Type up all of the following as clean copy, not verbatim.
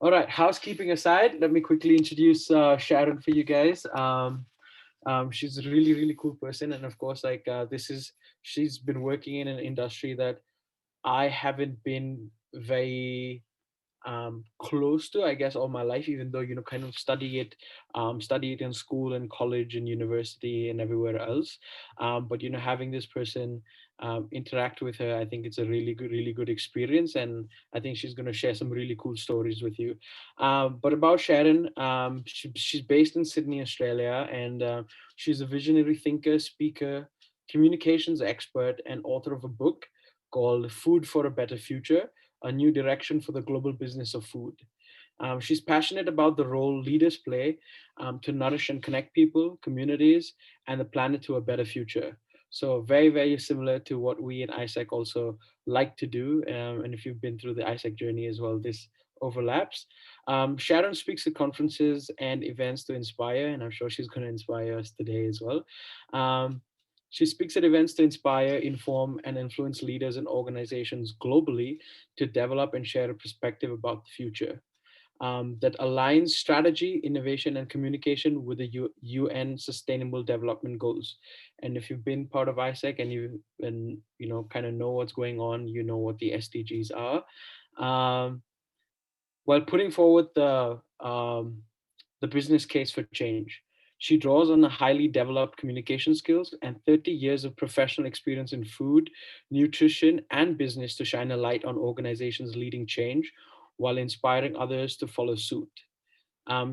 All right, housekeeping aside, let me quickly introduce Sharon for you guys. She's a really, really cool person. And of course, like she's been working in an industry that I haven't been very close to, I guess, all my life, even though, kind of study it in school and college and university and everywhere else. But, having this person interact with her, I think it's a really good experience. And I think she's going to share some really cool stories with you. But about Sharon, she's based in Sydney, Australia, and she's a visionary thinker, speaker, communications expert, and author of a book called Food for a Better Future, a new direction for the global business of food. She's passionate about the role leaders play to nourish and connect people, communities, and the planet to a better future. So very, very similar to what we in AIESEC also like to do. And if you've been through the AIESEC journey as well, this overlaps. Sharon speaks at conferences and events to inspire, and I'm sure she's going to inspire us today as well. Um, she speaks at events to inspire, inform, and influence leaders and organizations globally to develop and share a perspective about the future that aligns strategy, innovation, and communication with the UN Sustainable Development Goals. And if you've been part of AIESEC and you kind of know what's going on, you know what the SDGs are. Um, while putting forward the business case for change. She draws on the highly developed communication skills and 30 years of professional experience in food, nutrition, and business to shine a light on organizations leading change while inspiring others to follow suit.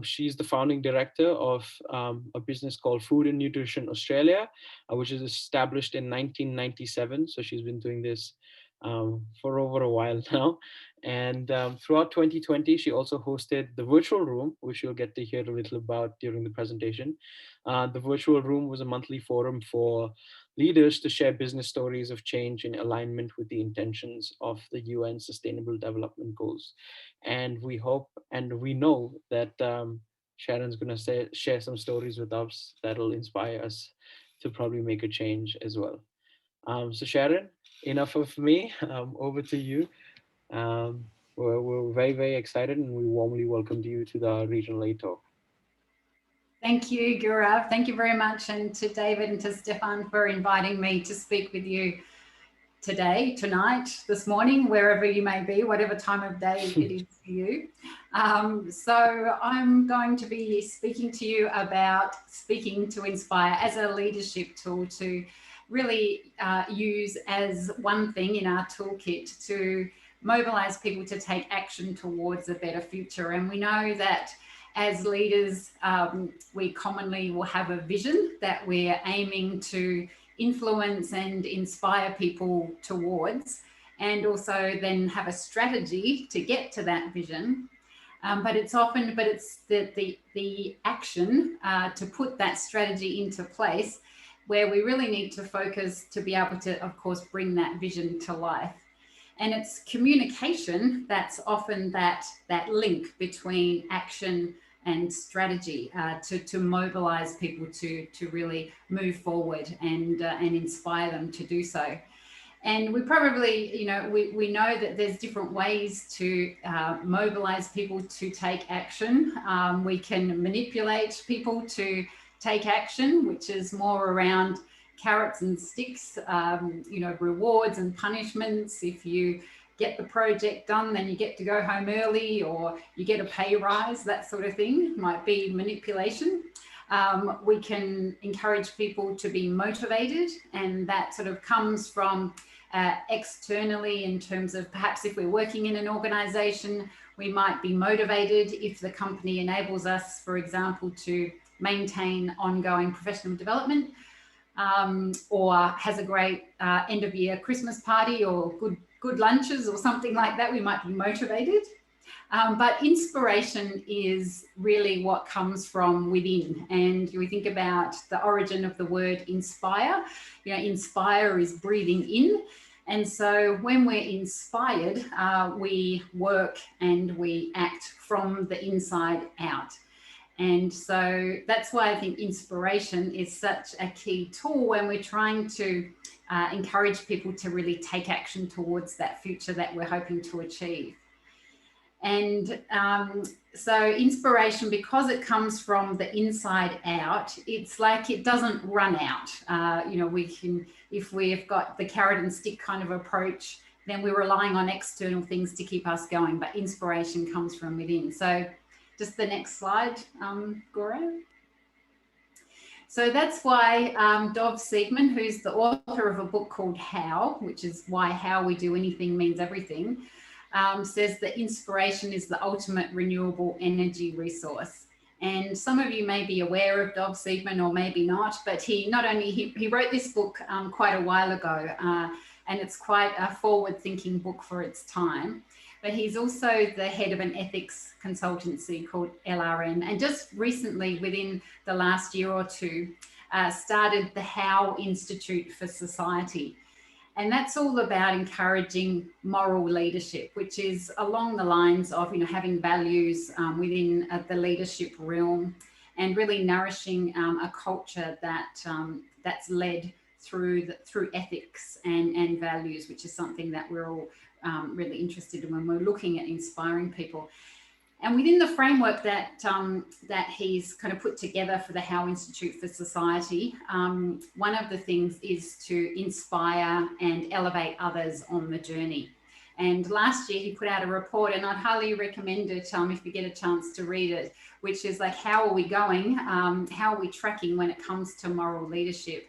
She's the founding director of a business called Food and Nutrition Australia, which is established in 1997. So she's been doing this for over a while now. And throughout 2020, she also hosted the Virtual Room, which you'll get to hear a little about during the presentation. The Virtual Room was a monthly forum for leaders to share business stories of change in alignment with the intentions of the UN Sustainable Development Goals. And we hope and we know that Sharon's going to share some stories with us that'll inspire us to probably make a change as well. So Sharon, enough of me. Over to you. Um, we're very, very excited and we warmly welcome you to the Regional A Talk. Thank you, Gaurav. Thank you very much. And to David and to Stefan for inviting me to speak with you today, tonight, this morning, wherever you may be, whatever time of day it is for you. So I'm going to be speaking to you about speaking to inspire as a leadership tool to really use as one thing in our toolkit to mobilize people to take action towards a better future. And we know that as leaders, we commonly will have a vision that we're aiming to influence and inspire people towards, and also then have a strategy to get to that vision. But it's the action to put that strategy into place where we really need to focus to be able to, of course, bring that vision to life. And it's communication that's often that link between action and strategy to mobilize people to really move forward and inspire them to do so. And we probably, we know that there's different ways to mobilize people to take action. We can manipulate people to take action, which is more around carrots and sticks, rewards and punishments. If you get the project done, then you get to go home early, or you get a pay rise, that sort of thing might be manipulation. We can encourage people to be motivated, and that sort of comes from externally in terms of perhaps if we're working in an organization, we might be motivated if the company enables us, for example, to maintain ongoing professional development, or has a great end of year Christmas party or good lunches or something like that, we might be motivated. But inspiration is really what comes from within. And we think about the origin of the word inspire. Inspire is breathing in. And so when we're inspired, we work and we act from the inside out. And so that's why I think inspiration is such a key tool when we're trying to encourage people to really take action towards that future that we're hoping to achieve. And so inspiration, because it comes from the inside out, it's like it doesn't run out. You know, we can, if we've got the carrot and stick kind of approach, then we're relying on external things to keep us going, but inspiration comes from within. So just the next slide, Gaurav. So that's why Dov Seligman, who's the author of a book called How, which is why how we do anything means everything, says that inspiration is the ultimate renewable energy resource. And some of you may be aware of Dov Seligman or maybe not, but he wrote this book quite a while ago, and it's quite a forward-thinking book for its time. But he's also the head of an ethics consultancy called LRM. And just recently, within the last year or two, started the How Institute for Society. And that's all about encouraging moral leadership, which is along the lines of, you know, having values within the leadership realm, and really nourishing a culture that that's led through ethics and values, which is something that we're all really interested in when we're looking at inspiring people. And within the framework that that he's kind of put together for the How Institute for Society, one of the things is to inspire and elevate others on the journey. And last year he put out a report, and I'd highly recommend it if you get a chance to read it, which is like, how are we going? How are we tracking when it comes to moral leadership?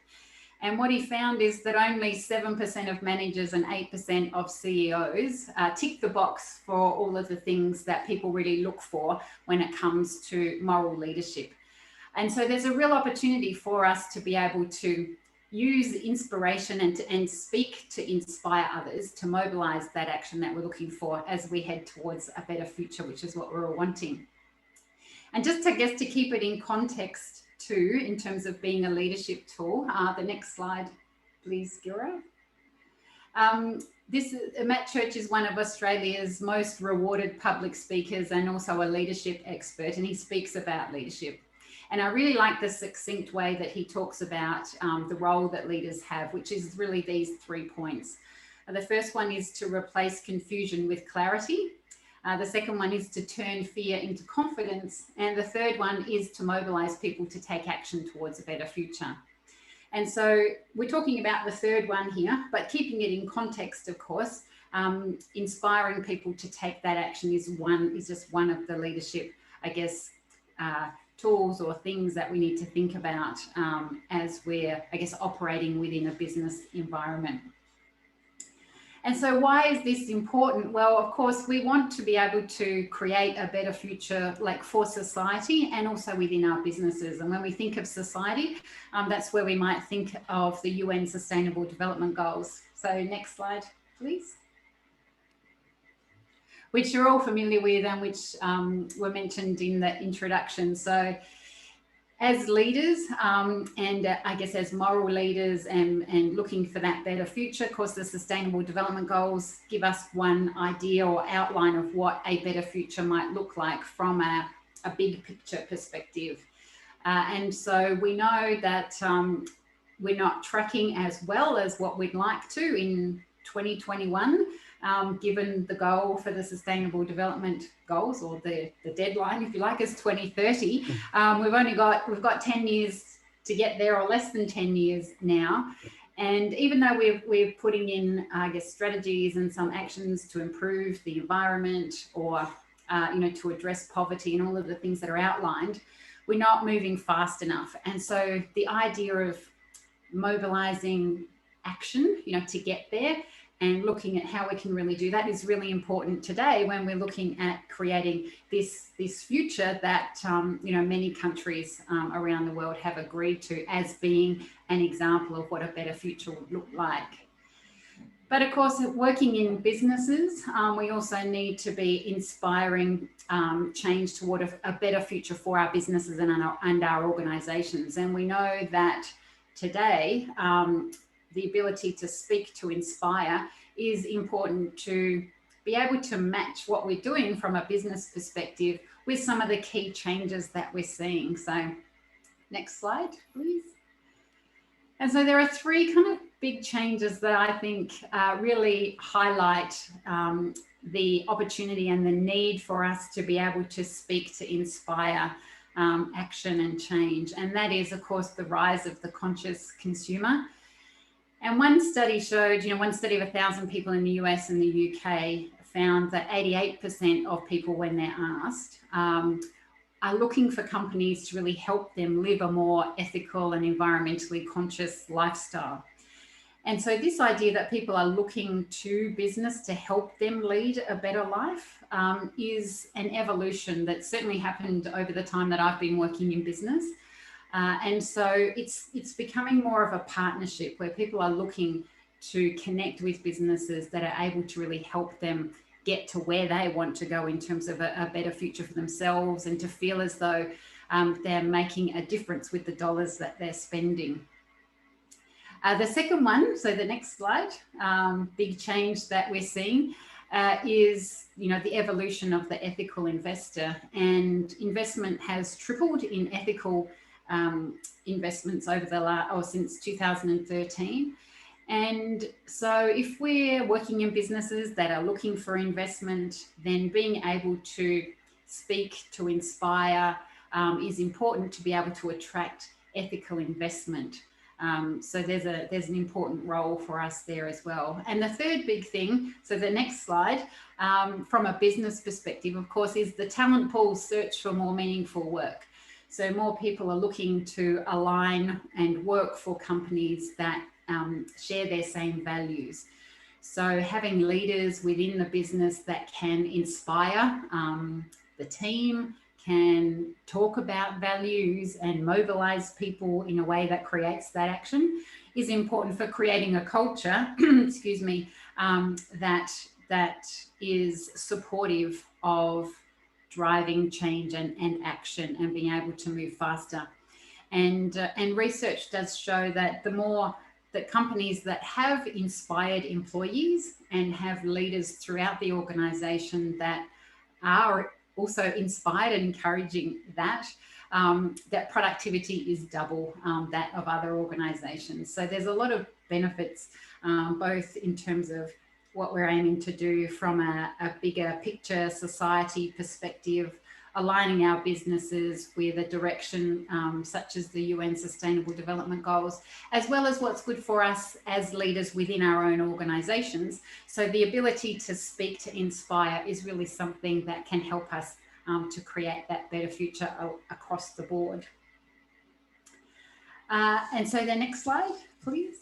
And what he found is that only 7% of managers and 8% of CEOs tick the box for all of the things that people really look for when it comes to moral leadership. And so there's a real opportunity for us to be able to use inspiration and speak to inspire others, to mobilize that action that we're looking for as we head towards a better future, which is what we're all wanting. And just, I guess, to keep it in context too, in terms of being a leadership tool, the next slide, please, Gaurav. Matt Church is one of Australia's most rewarded public speakers and also a leadership expert, and he speaks about leadership. And I really like the succinct way that he talks about the role that leaders have, which is really these 3 points. The first one is to replace confusion with clarity. The second one is to turn fear into confidence. And the third one is to mobilize people to take action towards a better future. And so we're talking about the third one here, but keeping it in context, of course, inspiring people to take that action is just one of the leadership, I guess, tools or things that we need to think about as we're, I guess, operating within a business environment. And so why is this important? Well, of course, we want to be able to create a better future, like for society and also within our businesses. And when we think of society, that's where we might think of the UN Sustainable Development Goals. So next slide, please. Which you're all familiar with and which were mentioned in the introduction. So as leaders and I guess as moral leaders and looking for that better future, of course, the Sustainable Development Goals give us one idea or outline of what a better future might look like from a big picture perspective. And so we know that we're not tracking as well as what we'd like to in 2021. Given the goal for the Sustainable Development Goals, or the deadline, if you like, is 2030. We've got 10 years to get there, or less than 10 years now. And even though we're putting in, I guess, strategies and some actions to improve the environment, or to address poverty and all of the things that are outlined, we're not moving fast enough. And so the idea of mobilizing action, to get there, and looking at how we can really do that is really important today when we're looking at creating this future that many countries around the world have agreed to as being an example of what a better future would look like. But of course, working in businesses, we also need to be inspiring change toward a better future for our businesses and our organisations. And we know that today, the ability to speak to inspire is important to be able to match what we're doing from a business perspective with some of the key changes that we're seeing. So next slide, please. And so there are 3 kind of big changes that I think really highlight the opportunity and the need for us to be able to speak to inspire action and change. And that is, of course, the rise of the conscious consumer. And one study showed, one study of 1,000 people in the US and the UK found that 88% of people, when they're asked, are looking for companies to really help them live a more ethical and environmentally conscious lifestyle. And so this idea that people are looking to business to help them lead a better life is an evolution that certainly happened over the time that I've been working in business. And so it's becoming more of a partnership where people are looking to connect with businesses that are able to really help them get to where they want to go in terms of a better future for themselves, and to feel as though they're making a difference with the dollars that they're spending. The second one, so the next slide, big change that we're seeing is, the evolution of the ethical investor, and investment has tripled in ethical investments over since 2013. And so if we're working in businesses that are looking for investment, then being able to speak to inspire is important to be able to attract ethical investment. So there's an important role for us there as well. And the third big thing, so the next slide, from a business perspective, of course, is the talent pool search for more meaningful work. So more people are looking to align and work for companies that share their same values. So having leaders within the business that can inspire the team, can talk about values and mobilize people in a way that creates that action is important for creating a culture, excuse me, that is supportive of driving change and action and being able to move faster. And research does show that the more that companies that have inspired employees and have leaders throughout the organization that are also inspired and encouraging that, that productivity is double that of other organizations. So there's a lot of benefits, both in terms of what we're aiming to do from a bigger picture society perspective, aligning our businesses with a direction such as the UN Sustainable Development Goals, as well as what's good for us as leaders within our own organizations. So the ability to speak to inspire is really something that can help us to create that better future across the board. And so the next slide, please.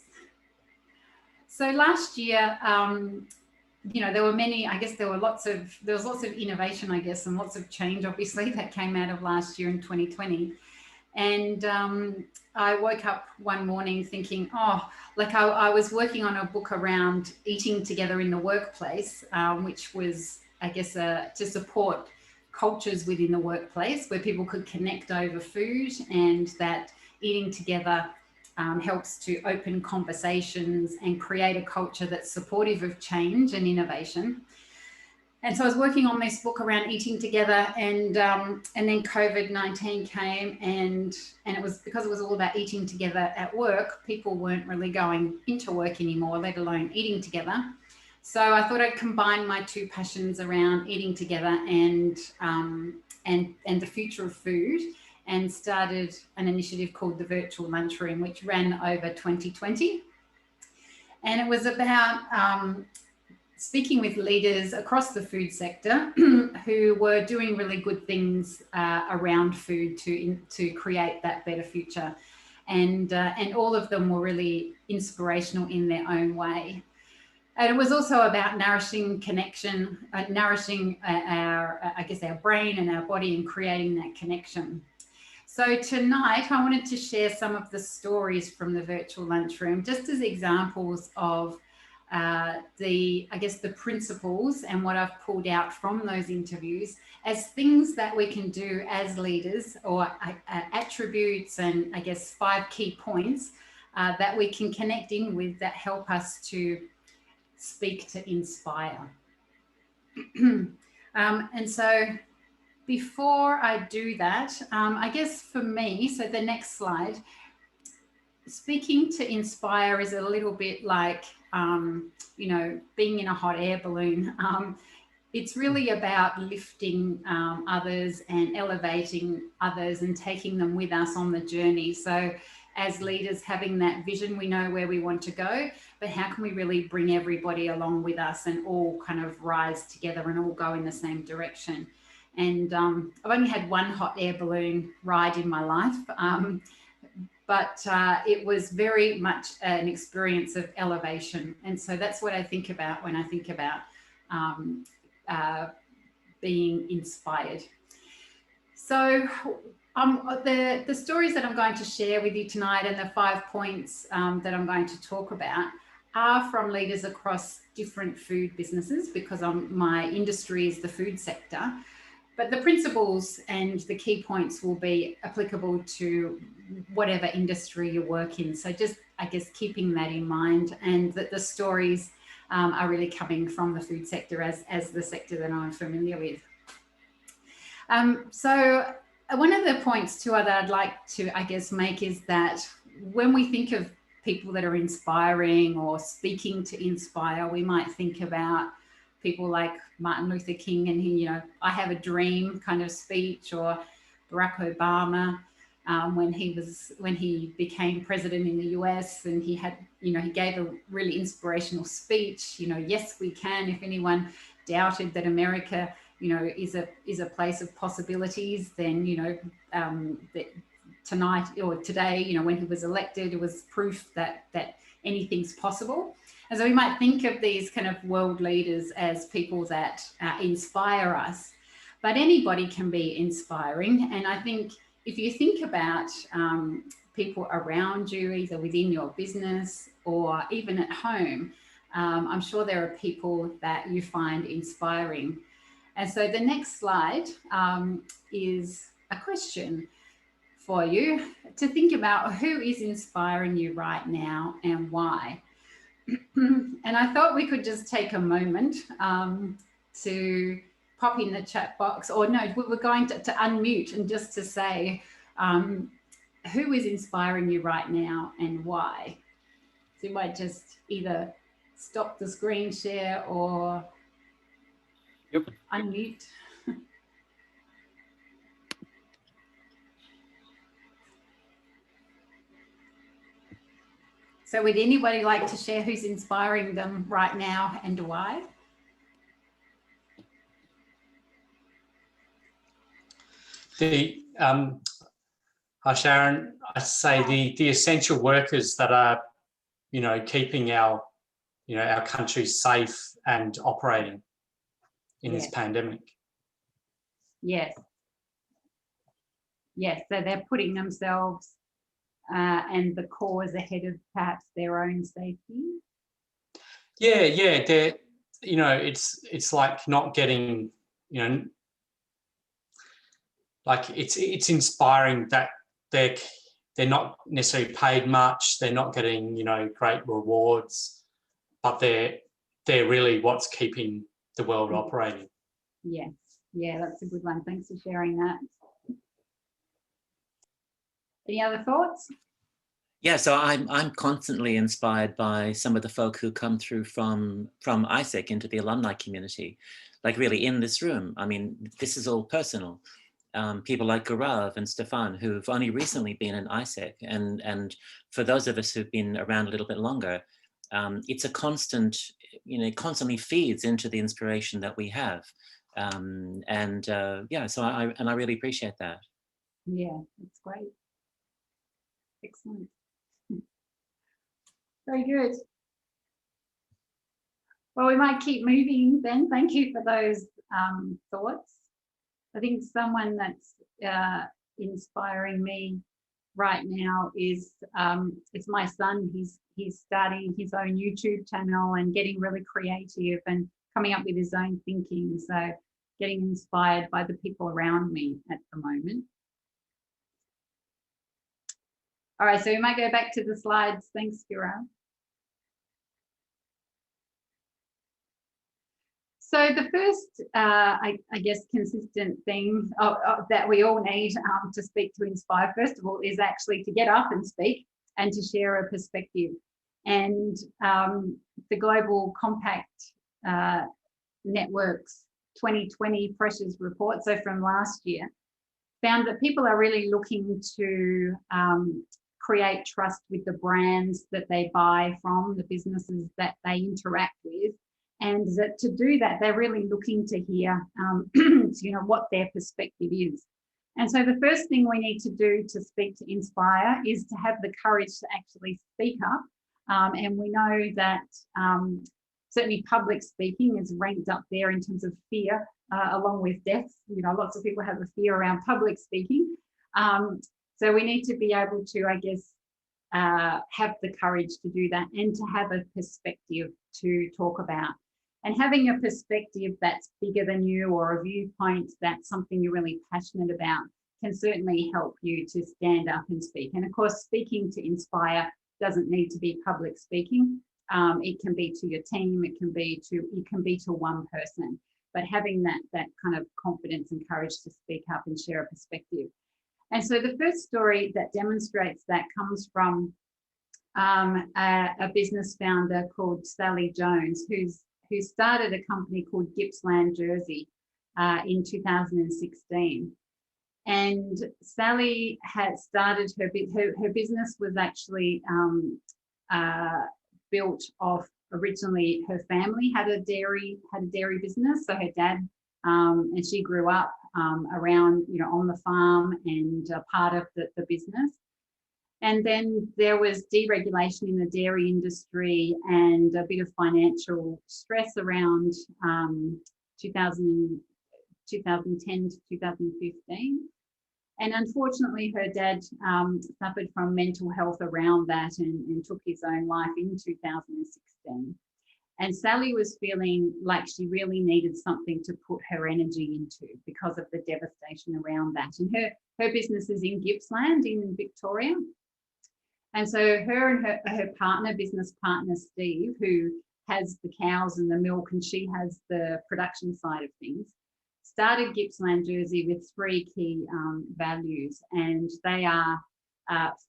So last year, there were many, I guess there was lots of innovation, I guess, and lots of change, obviously, that came out of last year in 2020. And I woke up one morning thinking, I was working on a book around eating together in the workplace, which was, I guess, to support cultures within the workplace where people could connect over food, and that eating together helps to open conversations and create a culture that's supportive of change and innovation. And so I was working on this book around eating together, and then COVID-19 came, and it was because it was all about eating together at work. People weren't really going into work anymore, let alone eating together. So I thought I'd combine my two passions around eating together and the future of food, and started an initiative called the Virtual Lunchroom, which ran over 2020. And it was about speaking with leaders across the food sector who were doing really good things around food to create that better future. And all of them were really inspirational in their own way. And it was also about nourishing connection, nourishing our brain and our body, and creating that connection. So tonight, I wanted to share some of the stories from the Virtual Lunchroom, just as examples of the principles and what I've pulled out from those interviews as things that we can do as leaders, or attributes and 5 key points that we can connect in with that help us to speak to inspire. And so before I do that, I guess for me, so the next slide, speaking to inspire is a little bit like, being in a hot air balloon. it's really about lifting others and elevating others and taking them with us on the journey. So as leaders, having that vision, we know where we want to go, but how can we really bring everybody along with us and all kind of rise together and all go in the same direction? And I've only had one hot air balloon ride in my life, but it was very much an experience of elevation. And so that's what I think about when I think about being inspired. So the stories that I'm going to share with you tonight and the 5 points that I'm going to talk about are from leaders across different food businesses, because my industry is the food sector. But the principles and the key points will be applicable to whatever industry you work in. So just, I guess, keeping that in mind, and that the stories are really coming from the food sector as the sector that I'm familiar with. So one of the points too that I'd like to, I guess, make is that when we think of people that are inspiring or speaking to inspire, we might think about people like Martin Luther King and I have a dream kind of speech, or Barack Obama when he became president in the US, and he had, he gave a really inspirational speech, yes, we can. If anyone doubted that America, is a place of possibilities, then, that tonight or today, when he was elected, it was proof that anything's possible. And so we might think of these kind of world leaders as people that inspire us, but anybody can be inspiring. And I think if you think about people around you, either within your business or even at home, I'm sure there are people that you find inspiring. And so the next slide is a question for you to think about: who is inspiring you right now and why? And I thought we could just take a moment to pop in the chat box, or no, we were going to unmute and just to say who is inspiring you right now and why. So you might just either stop the screen share or unmute. So would anybody like to share who's inspiring them right now and why? Hi Sharon, I say the essential workers that are, keeping our country safe and operating in this pandemic. Yes. Yes, so they're putting themselves and the cause ahead of perhaps their own safety. Yeah, they're, it's like not getting, like it's inspiring that they're not necessarily paid much, they're not getting, great rewards, but they're really what's keeping the world operating. Yes, yeah, that's a good one. Thanks for sharing that. Any other thoughts? Yeah, so I'm constantly inspired by some of the folk who come through from AIESEC into the alumni community, like really in this room. I mean, this is all personal. People like Gaurav and Stefan, who've only recently been in AIESEC, and for those of us who've been around a little bit longer, it's a constant, it constantly feeds into the inspiration that we have. Yeah, so I really appreciate that. Yeah, that's great. Excellent. Very good. Well, we might keep moving then. Thank you for those thoughts. I think someone that's inspiring me right now is it's my son. He's starting his own YouTube channel and getting really creative and coming up with his own thinking. So getting inspired by the people around me at the moment. All right, so we might go back to the slides. Thanks, Gaurav. So the first, I guess, consistent thing that we all need to speak to inspire, first of all, is actually to get up and speak and to share a perspective. And the Global Compact networks 2020 Pressures report, so from last year, found that people are really looking to create trust with the brands that they buy from, the businesses that they interact with, and that to do that, they're really looking to hear, you know, what their perspective is. And so the first thing we need to do to speak to inspire is to have the courage to actually speak up. And we know that certainly public speaking is ranked up there in terms of fear, along with death. You know, lots of people have a fear around public speaking. So we need to be able to, I guess, have the courage to do that and to have a perspective to talk about. And having a perspective that's bigger than you, or a viewpoint that's something you're really passionate about, can certainly help you to stand up and speak. And of course, speaking to inspire doesn't need to be public speaking. It can be to your team, it can be to one person, but having that kind of confidence and courage to speak up and share a perspective. And so the first story that demonstrates that comes from a business founder called Sally Jones, who started a company called Gippsland Jersey in 2016. And Sally had started her business was actually built off, originally her family had a dairy business. So her dad, and she grew up around, you know, on the farm and part of the business. And then there was deregulation in the dairy industry and a bit of financial stress around 2010 to 2015. And unfortunately, her dad suffered from mental health around that and took his own life in 2016. And Sally was feeling like she really needed something to put her energy into because of the devastation around that. And her business is in Gippsland in Victoria. And so her and her business partner, Steve, who has the cows and the milk, and she has the production side of things, started Gippsland Jersey with 3 key values. And they are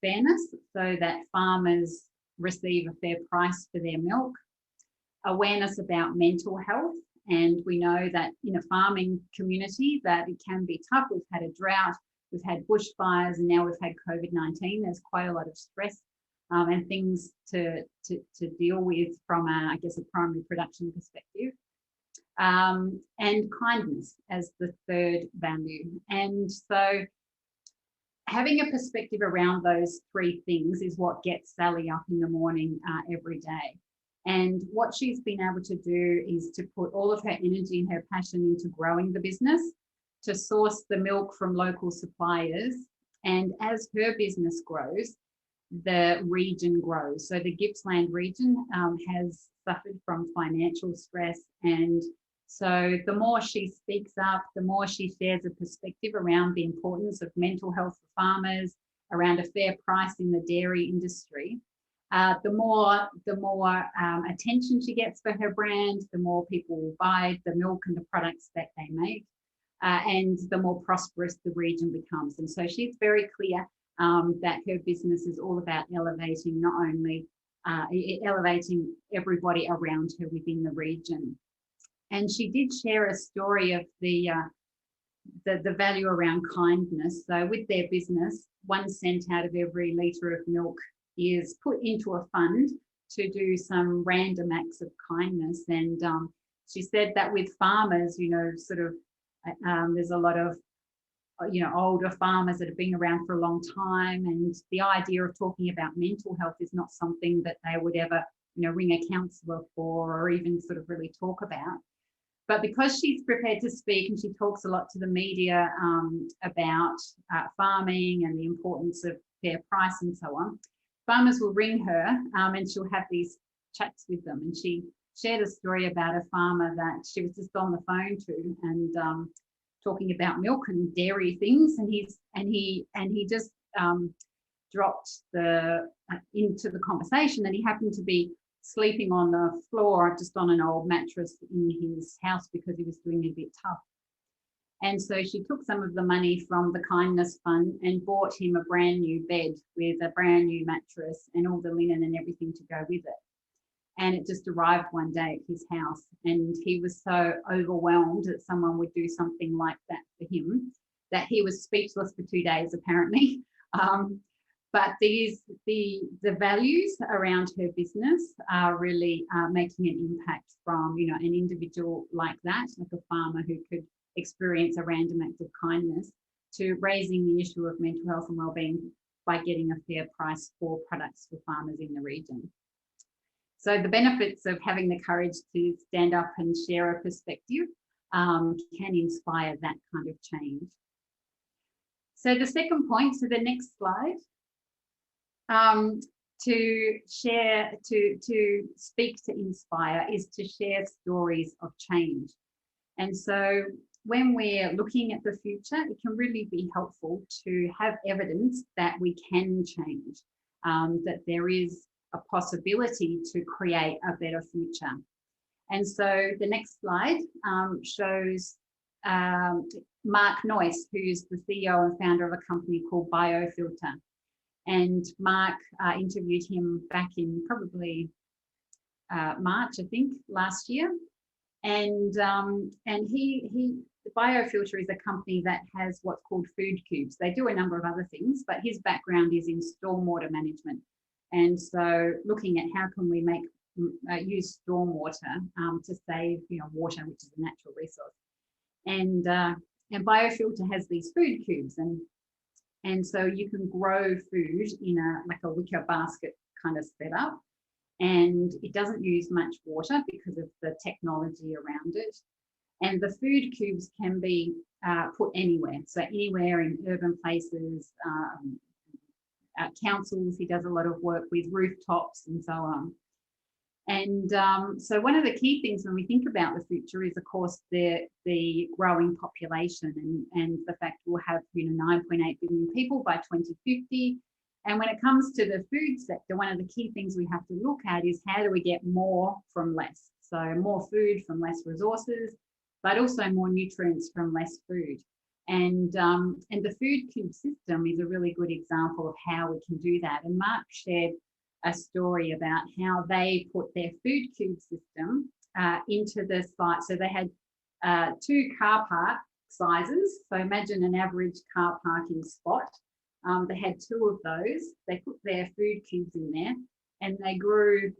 fairness, so that farmers receive a fair price for their milk, awareness about mental health. And we know that in a farming community that it can be tough. We've had a drought, we've had bushfires, and now we've had COVID-19. There's quite a lot of stress and things to deal with from I guess a primary production perspective. And kindness as the third value. And so having a perspective around those 3 things is what gets Sally up in the morning every day. And what she's been able to do is to put all of her energy and her passion into growing the business, to source the milk from local suppliers. And as her business grows, the region grows. So the Gippsland region has suffered from financial stress. And so the more she speaks up, the more she shares a perspective around the importance of mental health for farmers, around a fair price in the dairy industry, the more attention she gets for her brand, the more people will buy the milk and the products that they make, and the more prosperous the region becomes. And so she's very clear that her business is all about elevating not only elevating everybody around her within the region. And she did share a story of the value around kindness. So with their business, 1 cent out of every litre of milk is put into a fund to do some random acts of kindness. And she said that with farmers, you know, sort of there's a lot of, you know, older farmers that have been around for a long time. And the idea of talking about mental health is not something that they would ever, you know, ring a counsellor for or even sort of really talk about. But because she's prepared to speak and she talks a lot to the media about farming and the importance of fair price and so on, farmers will ring her and she'll have these chats with them. And she shared a story about a farmer that she was just on the phone to and talking about milk and dairy things. And he just dropped into the conversation, and he happened to be sleeping on the floor just on an old mattress in his house because he was doing it a bit tough. And so she took some of the money from the kindness fund and bought him a brand new bed with a brand new mattress and all the linen and everything to go with it. and it just arrived one day at his house, and he was so overwhelmed that someone would do something like that for him that he was speechless for 2 days, apparently. But the values around her business are really making an impact from, you know, an individual like that, like a farmer who could experience a random act of kindness, to raising the issue of mental health and wellbeing by getting a fair price for products for farmers in the region. So the benefits of having the courage to stand up and share a perspective can inspire that kind of change. So the second point, so the next slide, to share, to speak to inspire is to share stories of change. And so when we're looking at the future, it can really be helpful to have evidence that we can change, that there is a possibility to create a better future. And so the next slide shows Mark Noyce, who's the CEO and founder of a company called Biofilter. And Mark interviewed him back in probably March, I think, last year. And Biofilter is a company that has what's called food cubes. They do a number of other things, but his background is in stormwater management. And so looking at how can we make use stormwater to save, you know, water, which is a natural resource. And Biofilter has these food cubes, and so you can grow food in like a wicker basket kind of setup, and it doesn't use much water because of the technology around it. And the food cubes can be put anywhere, so anywhere in urban places, councils. He does a lot of work with rooftops and so on. And so one of the key things when we think about the future is, of course, the growing population and the fact we'll have, you know, 9.8 billion people by 2050. And when it comes to the food sector, one of the key things we have to look at is how do we get more from less? So more food from less resources, but also more nutrients from less food. And the food cube system is a really good example of how we can do that. And Mark shared a story about how they put their food cube system into the site. So they had 2 car park sizes. So imagine an average car parking spot. They had 2 of those. They put their food cubes in there, and they grew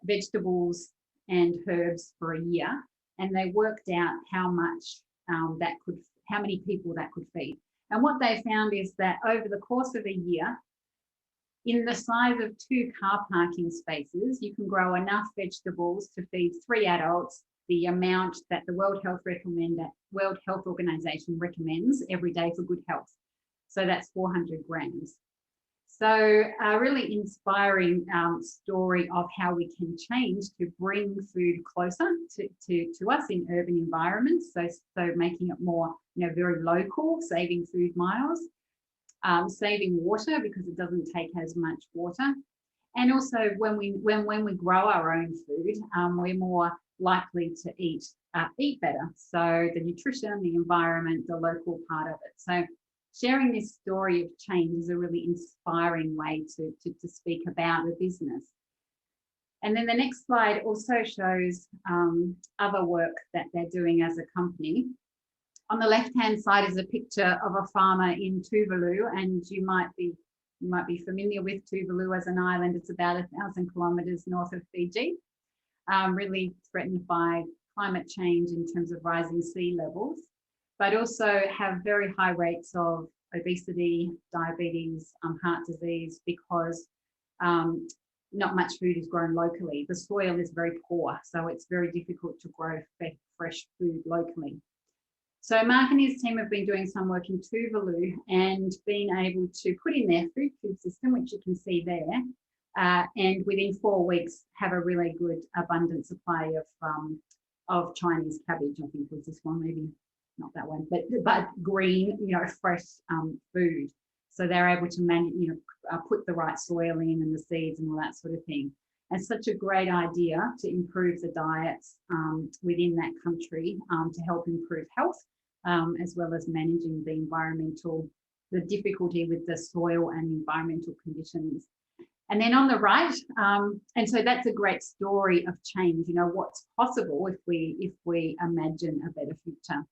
vegetables and herbs for a year. And they worked out how much how many people that could feed. And what they found is that over the course of a year, in the size of 2 car parking spaces, you can grow enough vegetables to feed 3 adults, the amount that the World Health Organization recommends every day for good health. So that's 400 grams. So a really inspiring story of how we can change to bring food closer to us in urban environments. So making it more, you know, very local, saving food miles. Saving water because it doesn't take as much water, and also when we grow our own food, we're more likely to eat better. So the nutrition, the environment, the local part of it. So sharing this story of change is a really inspiring way to speak about the business. And then the next slide also shows other work that they're doing as a company. On the left-hand side is a picture of a farmer in Tuvalu, and you might be familiar with Tuvalu as an island. It's about 1,000 kilometres north of Fiji, really threatened by climate change in terms of rising sea levels, but also have very high rates of obesity, diabetes, heart disease, because not much food is grown locally. The soil is very poor, so it's very difficult to grow fresh food locally. So Mark and his team have been doing some work in Tuvalu and been able to put in their food cube system, which you can see there, and within 4 weeks have a really good abundant supply of Chinese cabbage. I think was this one, maybe not that one, but green, you know, fresh food. So they're able to manage, you know, put the right soil in and the seeds and all that sort of thing. And such a great idea to improve the diets within that country to help improve health, as well as managing the difficulty with the soil and environmental conditions. And then on the right, and so that's a great story of change, you know, what's possible if we imagine a better future.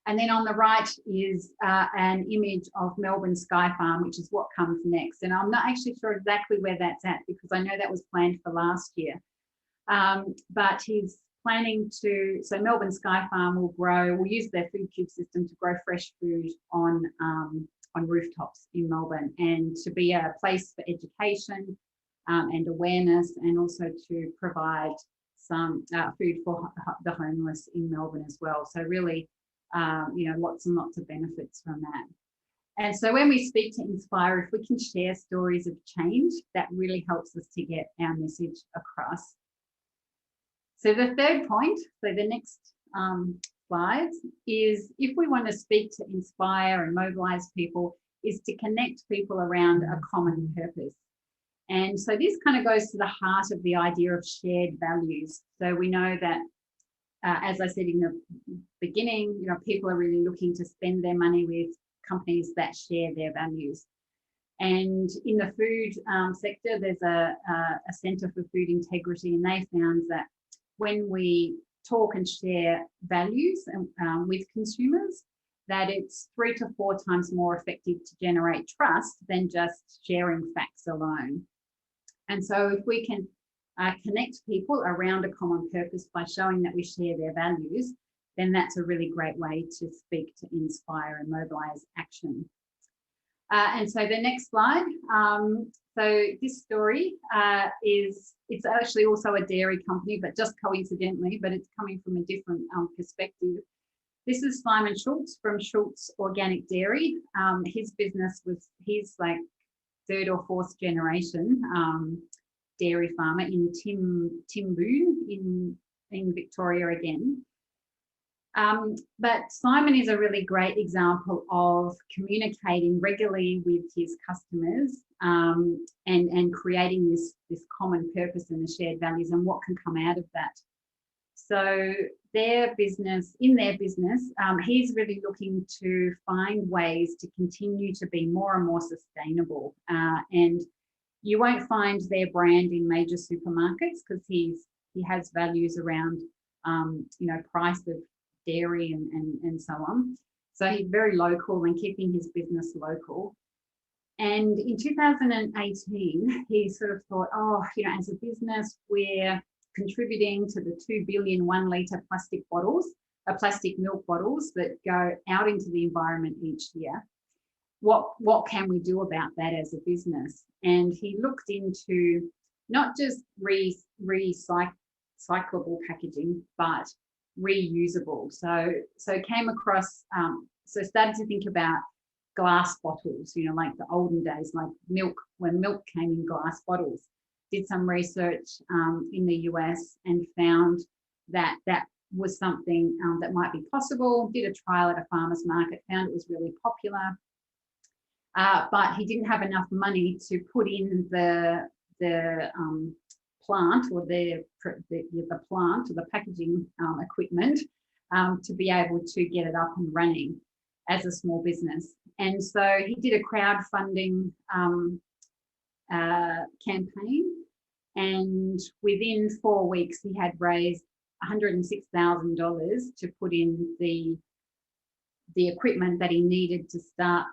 And then on the right is an image of Melbourne Sky Farm, which is what comes next. And I'm not actually sure exactly where that's at because I know that was planned for last year. But he's planning to, so Melbourne Sky Farm will use their food cube system to grow fresh food on rooftops in Melbourne, and to be a place for education and awareness, and also to provide some food for the homeless in Melbourne as well. So really, you know, lots and lots of benefits from that. And so when we speak to Inspire, if we can share stories of change, that really helps us to get our message across. So the third point, so the next slides, is if we want to speak to inspire and mobilize people, is to connect people around a common purpose. And so this kind of goes to the heart of the idea of shared values. So we know that, as I said in the beginning, you know, people are really looking to spend their money with companies that share their values. And in the food sector, there's a Centre for Food Integrity, and they found that when we talk and share values with consumers, that it's 3 to 4 times more effective to generate trust than just sharing facts alone. And so if we can connect people around a common purpose by showing that we share their values, then that's a really great way to speak to inspire and mobilize action. And so the next slide. So this story it's actually also a dairy company, but just coincidentally, but it's coming from a different perspective. This is Simon Schultz from Schultz Organic Dairy. His business he's like 3rd or 4th generation dairy farmer in Tuvalu in Victoria again. But Simon is a really great example of communicating regularly with his customers and creating this common purpose and the shared values and what can come out of that. So in their business, he's really looking to find ways to continue to be more and more sustainable. And you won't find their brand in major supermarkets because he has values around, you know, price of dairy and so on. So he's very local and keeping his business local. And in 2018, he sort of thought, oh, you know, as a business, we're contributing to the 2 billion 1-litre plastic milk bottles that go out into the environment each year. What can we do about that as a business? And he looked into not just recyclable packaging, but reusable. So came across, so started to think about glass bottles, you know, like the olden days, like milk, when milk came in glass bottles. Did some research in the US and found that that was something that might be possible. Did a trial at a farmer's market, found it was really popular. But he didn't have enough money to put in the plant or the plant or the packaging equipment to be able to get it up and running as a small business. And so he did a crowdfunding campaign, and within 4 weeks he had raised $106,000 to put in the equipment that he needed to start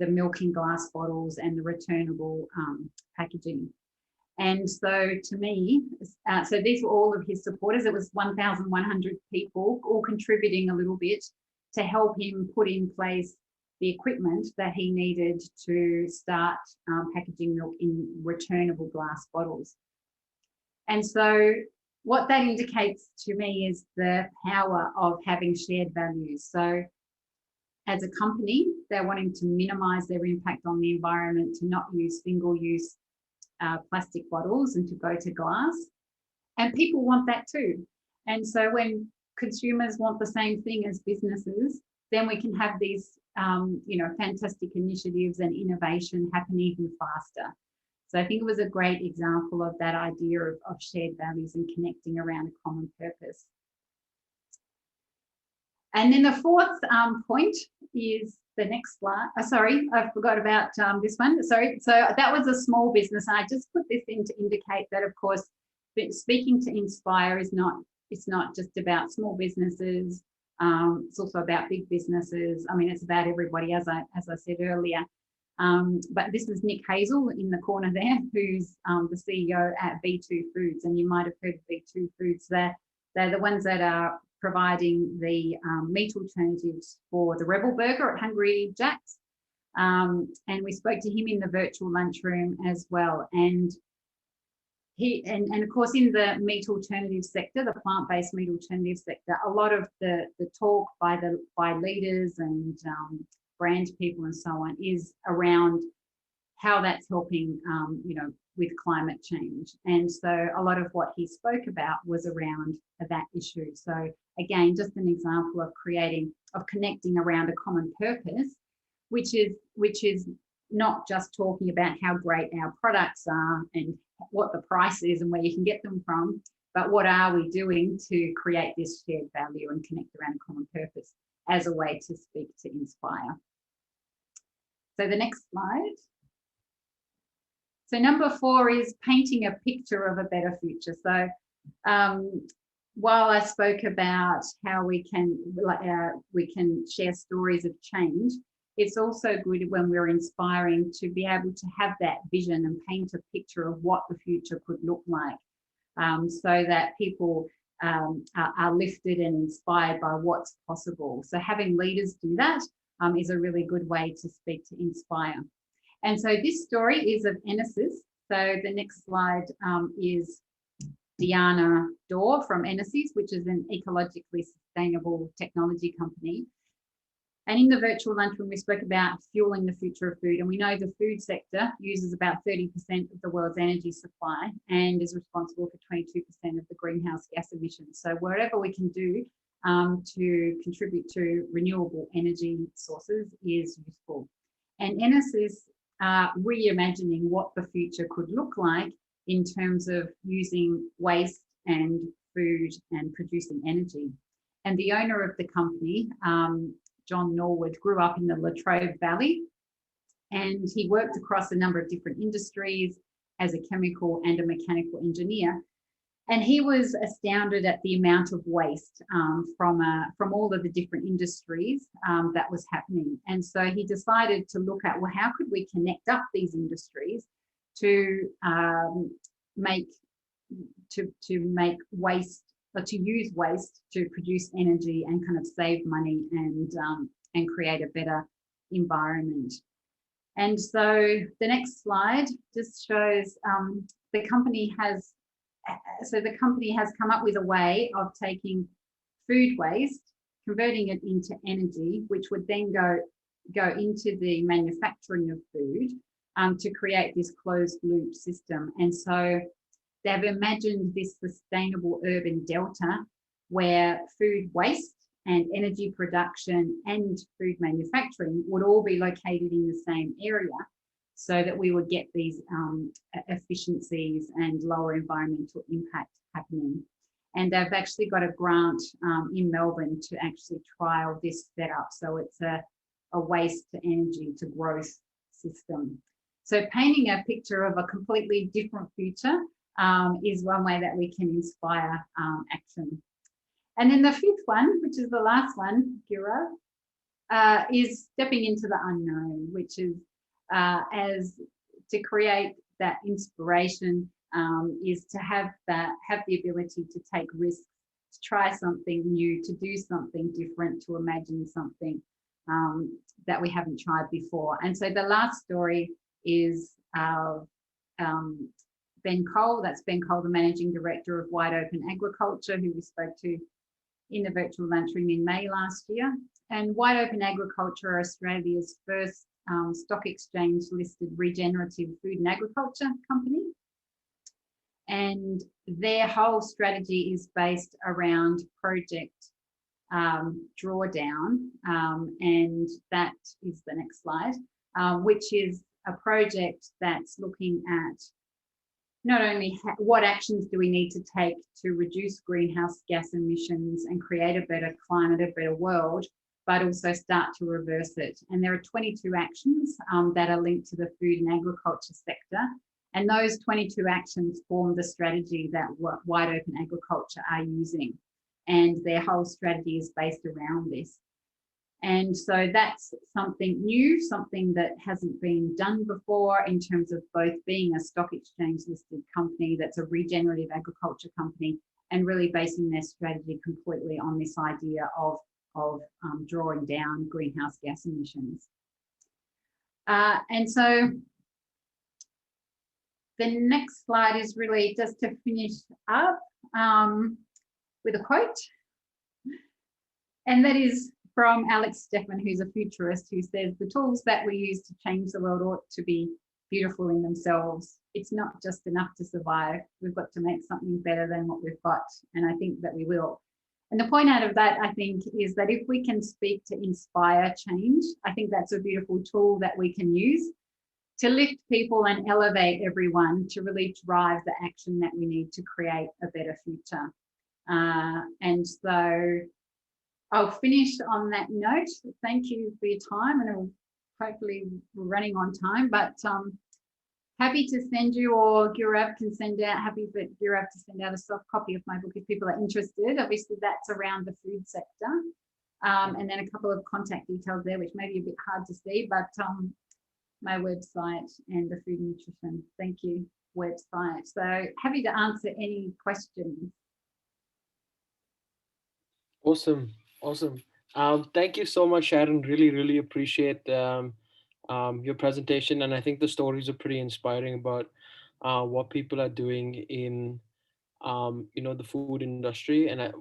the milk in glass bottles and the returnable packaging. And so to me, so these were all of his supporters. It was 1,100 people all contributing a little bit to help him put in place the equipment that he needed to start packaging milk in returnable glass bottles. And so what that indicates to me is the power of having shared values. So as a company, they're wanting to minimize their impact on the environment, to not use single-use plastic bottles and to go to glass. And people want that too. And so when consumers want the same thing as businesses, then we can have these you know, fantastic initiatives and innovation happen even faster. So I think it was a great example of that idea of shared values and connecting around a common purpose. And then the fourth point is the next slide. Sorry, I forgot about this one. Sorry. So that was a small business. And I just put this in to indicate that, of course, speaking to inspire is not, it's not just about small businesses. It's also about big businesses. I mean, it's about everybody, as I said earlier. But this is Nick Hazel in the corner there, who's the CEO at B2 Foods. And you might have heard of B2 Foods. They're the ones that are providing the meat alternatives for the Rebel Burger at Hungry Jack's. And we spoke to him in the virtual lunchroom as well. And of course, in the meat alternative sector, the plant-based meat alternative sector, a lot of the talk by leaders and brand people and so on is around how that's helping, you know, with climate change. And so a lot of what he spoke about was around that issue. So again, just an example of connecting around a common purpose, which is not just talking about how great our products are and what the price is and where you can get them from, but what are we doing to create this shared value and connect around a common purpose as a way to speak to inspire. So the next slide. So number 4 is painting a picture of a better future. So while I spoke about how we can share stories of change, it's also good when we're inspiring to be able to have that vision and paint a picture of what the future could look like, so that people are lifted and inspired by what's possible. So having leaders do that is a really good way to speak to inspire. And so this story is of Enesis. So the next slide is Diana Dorr from Enesis, which is an ecologically sustainable technology company. And in the virtual lunchroom, we spoke about fueling the future of food. And we know the food sector uses about 30% of the world's energy supply and is responsible for 22% of the greenhouse gas emissions. So whatever we can do to contribute to renewable energy sources is useful. And Enesis reimagining what the future could look like in terms of using waste and food and producing energy. And the owner of the company, John Norwood, grew up in the Latrobe Valley, and he worked across a number of different industries as a chemical and a mechanical engineer. And he was astounded at the amount of waste from all of the different industries that was happening. And so he decided to look at, well, how could we connect up these industries to make waste, or to use waste to produce energy and kind of save money and create a better environment. And so the next slide just shows the company has come up with a way of taking food waste, converting it into energy, which would then go into the manufacturing of food to create this closed loop system. And so they've imagined this sustainable urban delta where food waste and energy production and food manufacturing would all be located in the same area, so that we would get these efficiencies and lower environmental impact happening. And they've actually got a grant in Melbourne to actually trial this setup. So it's a waste to energy to growth system. So painting a picture of a completely different future is one way that we can inspire action. And then the 5th one, which is the last one, Gura, is stepping into the unknown, which is as to create that inspiration is to have the ability to take risks, to try something new, to do something different, to imagine something that we haven't tried before. And so the last story is Ben Cole. That's Ben Cole, the Managing Director of Wide Open Agriculture, who we spoke to in the virtual lunchroom in May last year. And Wide Open Agriculture are Australia's first stock exchange listed regenerative food and agriculture company. And their whole strategy is based around Project Drawdown. And that is the next slide, which is a project that's looking at not only what actions do we need to take to reduce greenhouse gas emissions and create a better climate, a better world, but also start to reverse it. And there are 22 actions that are linked to the food and agriculture sector. And those 22 actions form the strategy that Wide Open Agriculture are using. And their whole strategy is based around this. And so that's something new, something that hasn't been done before in terms of both being a stock exchange listed company that's a regenerative agriculture company and really basing their strategy completely on this idea of drawing down greenhouse gas emissions. And so the next slide is really just to finish up with a quote. And that is from Alex Stephan, who's a futurist, who says, the tools that we use to change the world ought to be beautiful in themselves. It's not just enough to survive. We've got to make something better than what we've got. And I think that we will. And the point out of that, I think, is that if we can speak to inspire change, I think that's a beautiful tool that we can use to lift people and elevate everyone to really drive the action that we need to create a better future. And so I'll finish on that note. Thank you for your time, and hopefully we're running on time, but happy to send you, or Gaurav can send out, happy for Gaurav to send out a soft copy of my book if people are interested. Obviously that's around the food sector. And then a couple of contact details there, which may be a bit hard to see, but my website and the Food and Nutrition Thank You website. So happy to answer any questions. Awesome. Awesome. Thank you so much, Sharon. Really, really appreciate your presentation. And I think the stories are pretty inspiring about what people are doing in, the food industry. And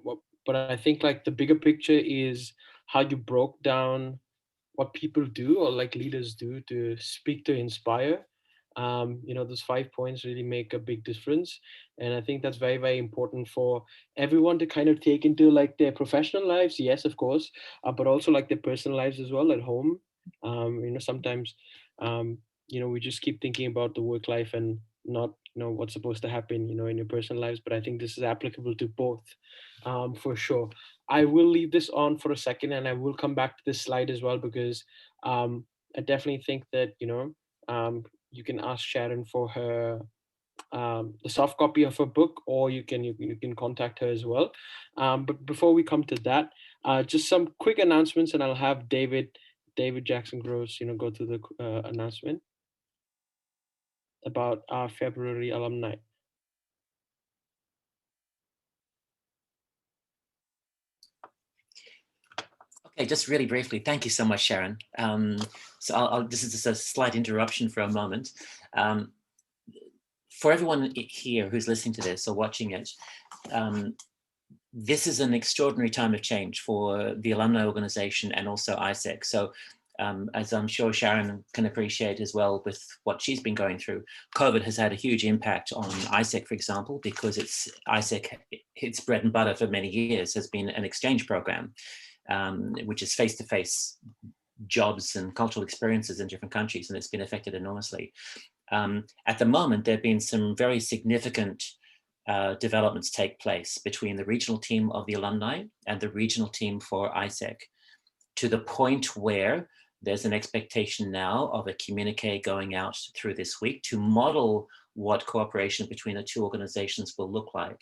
but I think like the bigger picture is how you broke down what people do or like leaders do to speak to inspire. Those 5 points really make a big difference. And I think that's very, very important for everyone to kind of take into like their professional lives. Yes, of course, but also like their personal lives as well at home. Sometimes, we just keep thinking about the work life and not, what's supposed to happen, in your personal lives. But I think this is applicable to both, for sure. I will leave this on for a second and I will come back to this slide as well, because I definitely think that, you can ask Sharon for her the soft copy of her book, or you can contact her as well. But before we come to that, just some quick announcements, and I'll have David Jackson Gross, go through the announcement about our February alumni. Okay, just really briefly, thank you so much, Sharon. So this is just a slight interruption for a moment. For everyone here who's listening to this or watching it, this is an extraordinary time of change for the alumni organization and also AIESEC. So as I'm sure Sharon can appreciate as well with what she's been going through, COVID has had a huge impact on AIESEC, for example, because AIESEC, its bread and butter for many years has been an exchange program, which is face-to-face jobs and cultural experiences in different countries, and it's been affected enormously. At the moment, there have been some very significant developments take place between the regional team of the alumni and the regional team for AIESEC, to the point where there's an expectation now of a communique going out through this week to model what cooperation between the two organizations will look like.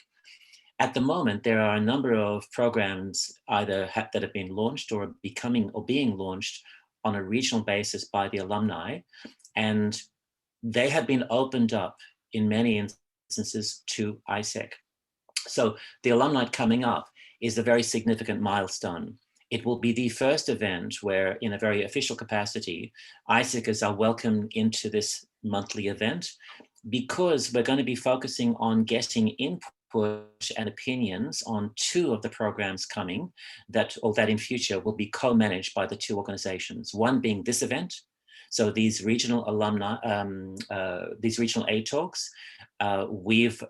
At the moment, there are a number of programs either that have been launched or becoming or being launched on a regional basis by the alumni, and they have been opened up in many instances to AIESEC. So the alumni coming up is a very significant milestone. It will be the first event where, in a very official capacity, AIESECers are welcomed into this monthly event, because we're going to be focusing on getting input and opinions on two of the programs coming that in future will be co-managed by the two organizations. One being this event. So these regional alumni, these regional aid talks, we've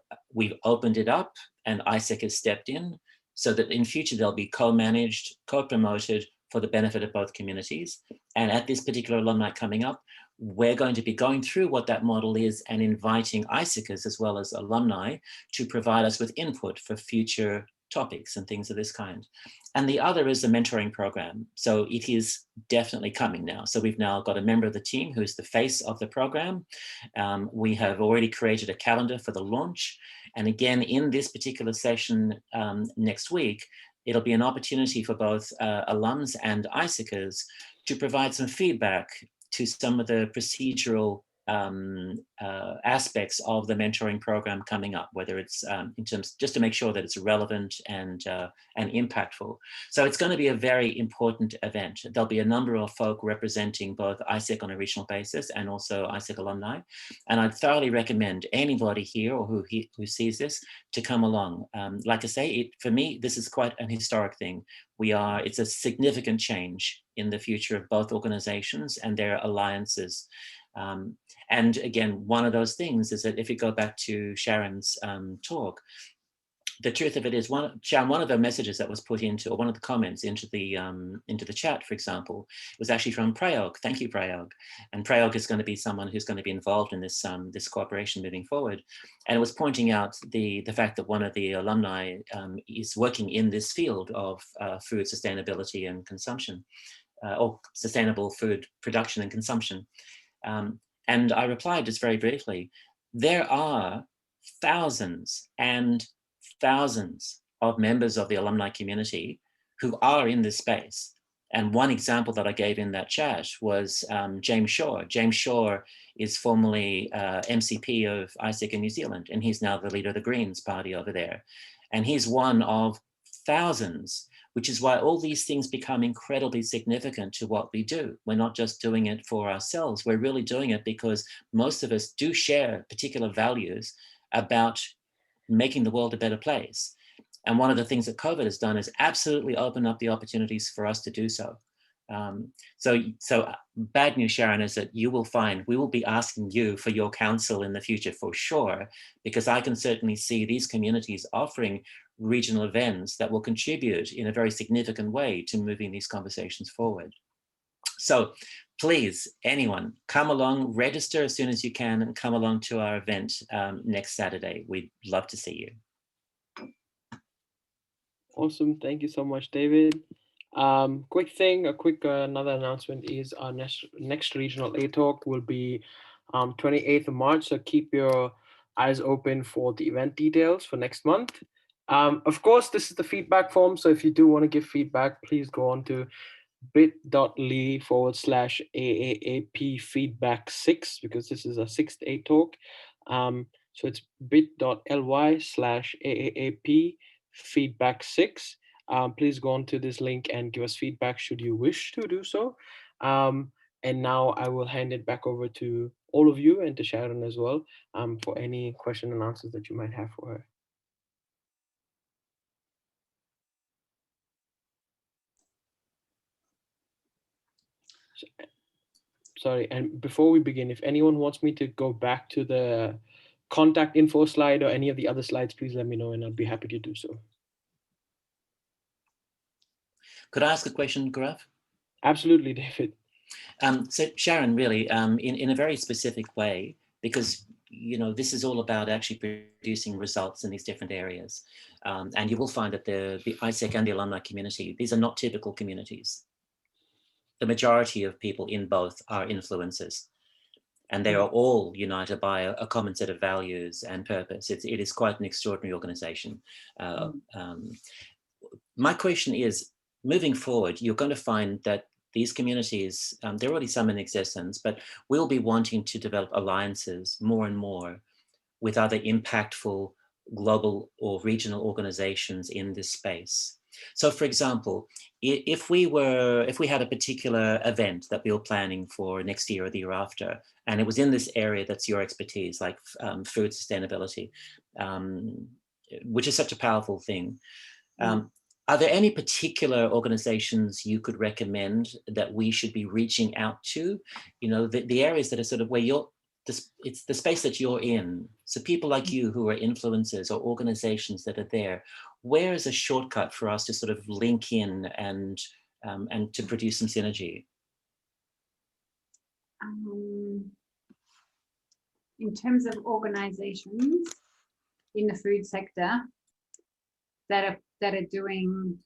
opened it up and AIESEC has stepped in, so that in future they'll be co-managed, co-promoted for the benefit of both communities. And at this particular alumni coming up, we're going to be going through what that model is and inviting AIESECers as well as alumni to provide us with input for future topics and things of this kind. And the other is the mentoring program. So it is definitely coming now. So we've now got a member of the team who's the face of the program. We have already created a calendar for the launch. And again, in this particular session next week, it'll be an opportunity for both alums and AIESECers to provide some feedback to some of the procedural aspects of the mentoring program coming up, whether it's in terms, just to make sure that it's relevant and impactful. So it's going to be a very important event. There'll be a number of folk representing both AIESEC on a regional basis and also AIESEC alumni. And I'd thoroughly recommend anybody here or who sees this to come along. Like I say, for me, this is quite an historic thing. It's a significant change in the future of both organizations and their alliances. And again, one of those things is that if you go back to Sharon's talk, the truth of it is, Sharon, one of the messages that was put into, or one of the comments into the chat, for example, was actually from Prayog. Thank you, Prayog. And Prayog is going to be someone who's going to be involved in this this cooperation moving forward. And it was pointing out the fact that one of the alumni is working in this field of food sustainability and consumption, or sustainable food production and consumption. And I replied just very briefly, there are thousands and thousands of members of the alumni community who are in this space. And one example that I gave in that chat was James Shaw. James Shaw is formerly MCP of AIESEC in New Zealand, and he's now the leader of the Greens party over there. And he's one of thousands, which is why all these things become incredibly significant to what we do. We're not just doing it for ourselves, we're really doing it because most of us do share particular values about making the world a better place. And one of the things that COVID has done is absolutely open up the opportunities for us to do so. So bad news, Sharon, is that we will be asking you for your counsel in the future for sure, because I can certainly see these communities offering regional events that will contribute in a very significant way to moving these conversations forward. So please, anyone, come along, register as soon as you can, and come along to our event next Saturday. We'd love to see you. Awesome. Thank you so much, David. Another announcement is our next regional A talk will be 28th of March. So keep your eyes open for the event details for next month. Of course, this is the feedback form. So if you do want to give feedback, please go on to bit.ly/AAAP feedback 6, because this is a 6th A talk. So it's bit.ly/AAAP feedback 6. Please go on to this link and give us feedback should you wish to do so. And now I will hand it back over to all of you and to Sharon as well for any question and answers that you might have for her. Sorry, and before we begin, if anyone wants me to go back to the contact info slide or any of the other slides, please let me know and I'll be happy to do so. Could I ask a question, Gaurav? Absolutely, David. So Sharon, really, in a very specific way, because this is all about actually producing results in these different areas. And you will find that the AIESEC and the alumni community, these are not typical communities. The majority of people in both are influencers, and they are all united by a common set of values and purpose. It is quite an extraordinary organization. My question is, moving forward, you're going to find that these communities, there are already some in existence, but we'll be wanting to develop alliances more and more with other impactful global or regional organizations in this space. So for example, if we had a particular event that we were planning for next year or the year after, and it was in this area that's your expertise, like food sustainability, which is such a powerful thing. Are there any particular organizations you could recommend that we should be reaching out to? The areas that are sort of where it's the space that you're in. So people like you who are influencers or organizations that are there, where is a shortcut for us to sort of link in and to produce some synergy? In terms of organizations in the food sector that are that are doing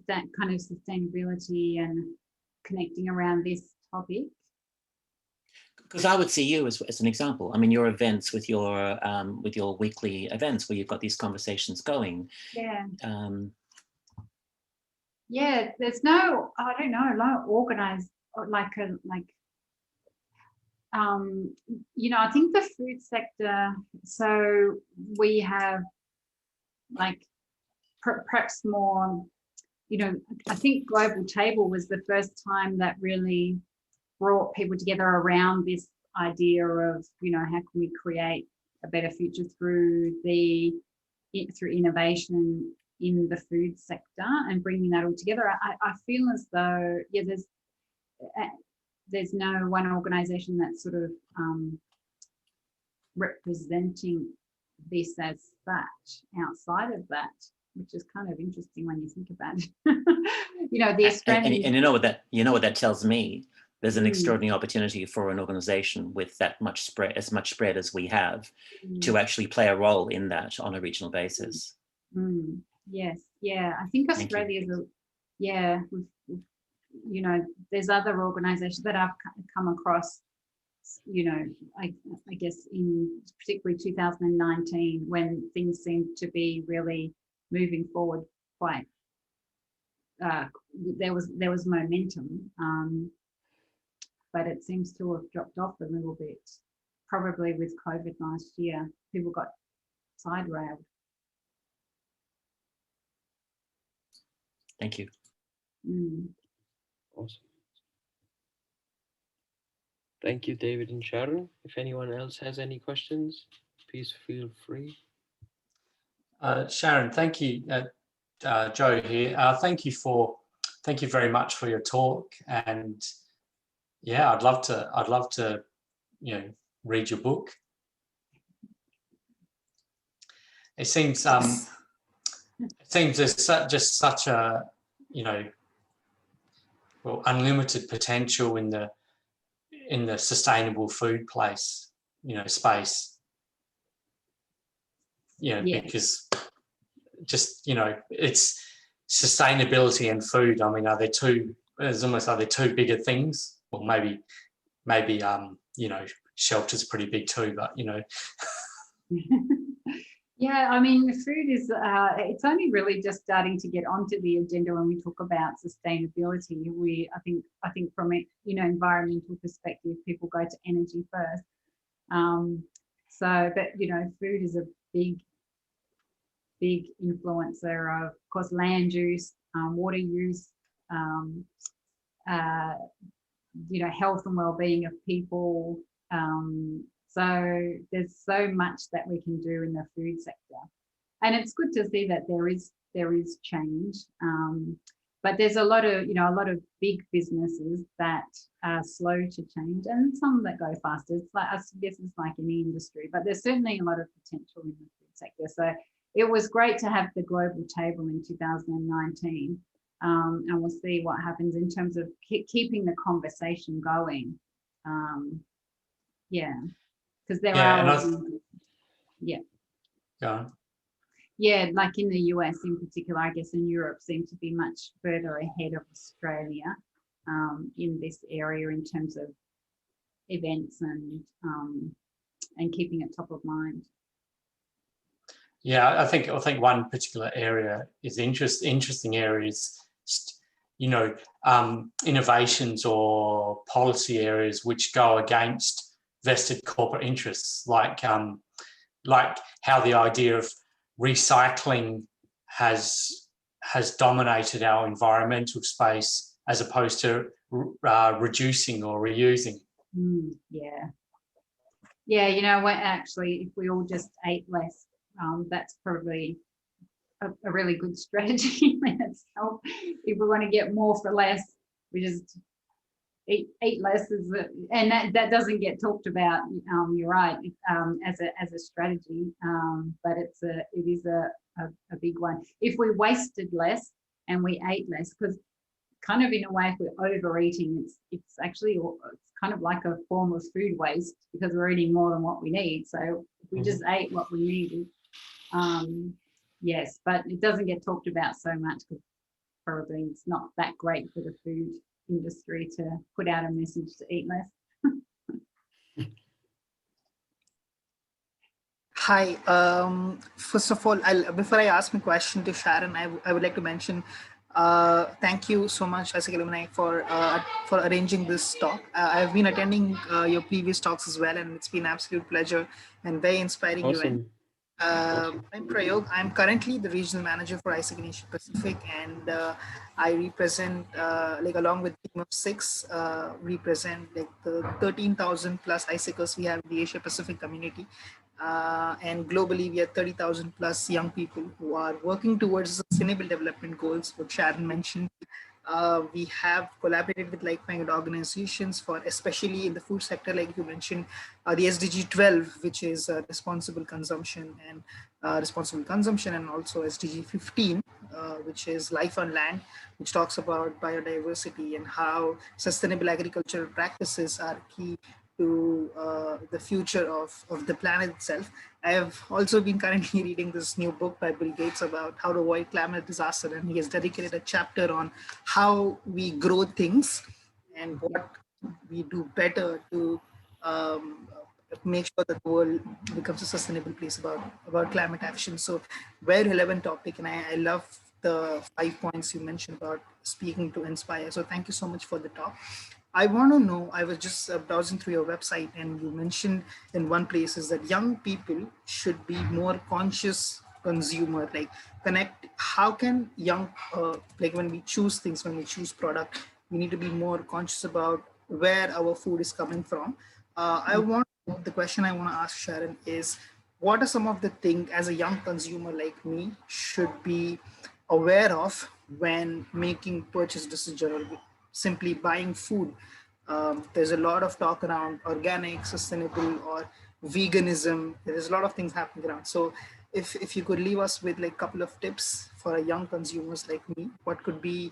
kind of sustainability and connecting around this topic? Because I would see you as an example. I mean, your events with your weekly events where you've got these conversations going. Yeah. Yeah, there's no, I don't know, like organized, you know, I think the food sector, so we have like perhaps more, you know, I think Global Table was the first time that really brought people together around this idea of, you know, how can we create a better future through innovation in the food sector and bringing that all together. I feel as though, yeah, there's no one organisation that's sort of representing this as such outside of that, which is kind of interesting when you think about it. You know, the Australian and you know what that tells me. There's an extraordinary opportunity for an organisation with that much spread, as much spread as we have, to actually play a role in that on a regional basis. Yes, yeah. I think Australia's you know, there's other organisations that I've come across, you know, I guess in particularly 2019 when things seemed to be really moving forward quite. There was momentum. But it seems to have dropped off a little bit, probably with COVID last year. People got side-railed. Thank you. Awesome. Thank you, David and Sharon. If anyone else has any questions, please feel free. Sharon, thank you. Joe here. Thank you very much for your talk. And yeah, I'd love to, you know, read your book. It seems there's just such a, you know, well, unlimited potential in the sustainable food space. You know, because just, you know, it's sustainability and food. I mean, it's almost like they're two bigger things. Well, maybe, you know, shelter's pretty big too, but, you know. Yeah, I mean, food is, it's only really just starting to get onto the agenda when we talk about sustainability. I think from a, you know, environmental perspective, people go to energy first. But, you know, food is a big influencer of course, land use, water use, you know, health and well-being of people. So there's so much that we can do in the food sector, and it's good to see that there is change. But there's a lot of big businesses that are slow to change, and some that go faster. It's like, I guess it's like any industry, but there's certainly a lot of potential in the food sector. So it was great to have the Global Table in 2019. And we'll see what happens in terms of keeping the conversation going. Yeah, because there are. Yeah, like in the US in particular, I guess in Europe seem to be much further ahead of Australia in this area in terms of events and keeping it top of mind. Yeah, I think one particular area is interesting areas, you know, innovations or policy areas which go against vested corporate interests, like how the idea of recycling has dominated our environmental space as opposed to reducing or reusing. Yeah, you know what? Actually, if we all just ate less, that's probably a really good strategy in itself. If we want to get more for less, we just eat less, and that doesn't get talked about. You're right, as a strategy, but it is a big one. If we wasted less and we ate less, because kind of in a way, if we're overeating, it's actually kind of like a form of food waste because we're eating more than what we need. So if we just ate what we needed, yes, but it doesn't get talked about so much because probably it's not that great for the food industry to put out a message to eat less. Hi. First of all, before I ask my question to Sharon, I would like to mention thank you so much, AIESEC Alumni, for arranging this talk. I've been attending your previous talks as well, and it's been an absolute pleasure and very inspiring event. Awesome. I'm Prayog. I'm currently the regional manager for AIESEC Asia Pacific, and I represent, like, along with a team of 6, represent like the 13,000 plus AIESECers we have in the Asia Pacific community. And globally, we have 30,000 plus young people who are working towards sustainable development goals, what Sharon mentioned. We have collaborated with like-minded organizations for, especially in the food sector, like you mentioned, the SDG 12, which is responsible consumption, and also SDG 15, which is life on land, which talks about biodiversity and how sustainable agricultural practices are key to the future of the planet itself. I have also been currently reading this new book by Bill Gates about how to avoid climate disaster, and he has dedicated a chapter on how we grow things and what we do better to make sure that the world becomes a sustainable place about climate action. So very relevant topic, and I love the 5 points you mentioned about speaking to inspire. So thank you so much for the talk. I want to know, I was just browsing through your website, and you mentioned in one place is that young people should be more conscious consumer, like connect, how can young, like when we choose things, when we choose product, we need to be more conscious about where our food is coming from. The question I want to ask Sharon is, what are some of the things as a young consumer like me should be aware of when making purchase decision or simply buying food? There's a lot of talk around organic, sustainable, or veganism. There's a lot of things happening around. So if you could leave us with like a couple of tips for a young consumers like me, what could be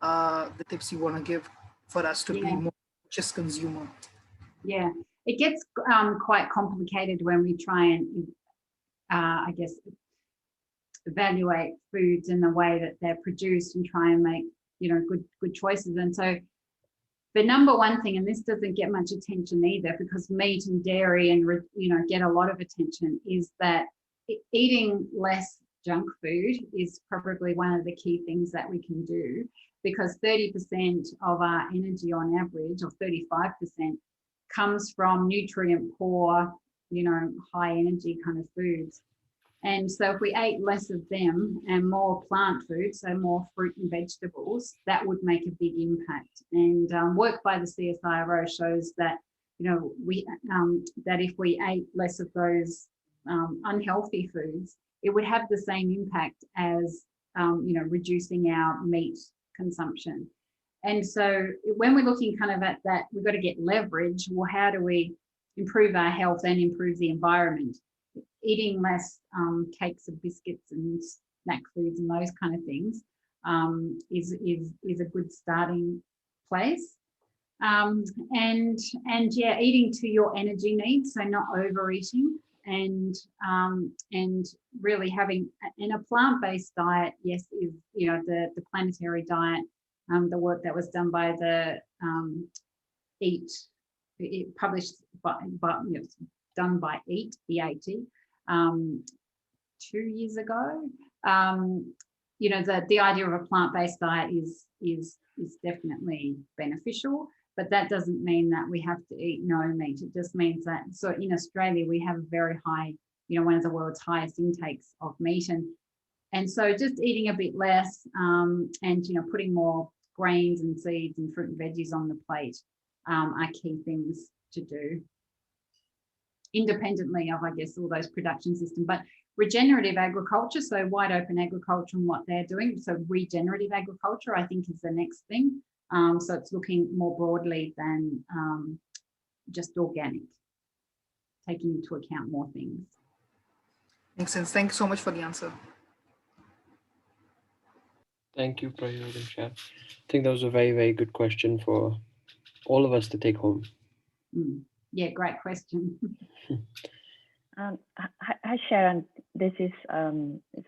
the tips you want to give for us to be more conscious consumer? Yeah, it gets quite complicated when we try and, I guess, evaluate foods in the way that they're produced and try and make, you know, good choices. And so the number one thing, and this doesn't get much attention either because meat and dairy and, you know, get a lot of attention, is that eating less junk food is probably one of the key things that we can do, because 30% of our energy on average, or 35%, comes from nutrient poor, you know, high energy kind of foods. And so if we ate less of them and more plant food, so more fruit and vegetables, that would make a big impact. And work by the CSIRO shows that, you know, that if we ate less of those unhealthy foods, it would have the same impact as, you know, reducing our meat consumption. And so when we're looking kind of at that, we've got to get leverage. Well, how do we improve our health and improve the environment? Eating less cakes and biscuits and snack foods and those kind of things is a good starting place. And yeah, eating to your energy needs, so not overeating, and really having in a plant-based diet. Yes, is, you know, the planetary diet. The work that was done by the published by you know, done by EAT 2 years ago. You know, the idea of a plant-based diet is definitely beneficial, but that doesn't mean that we have to eat no meat. It just means that, so in Australia we have a very high, you know, one of the world's highest intakes of meat, and so just eating a bit less, and, you know, putting more grains and seeds and fruit and veggies on the plate are key things to do, independently of, I guess, all those production systems. But regenerative agriculture, so wide open agriculture and what they're doing, so regenerative agriculture, I think, is the next thing. So it's looking more broadly than just organic, taking into account more things. Makes sense. Thank you so much for the answer. Thank you, Prayog and Sharon. I think that was a very, very good question for all of us to take home. Yeah, great question. Hi, Sharon. This is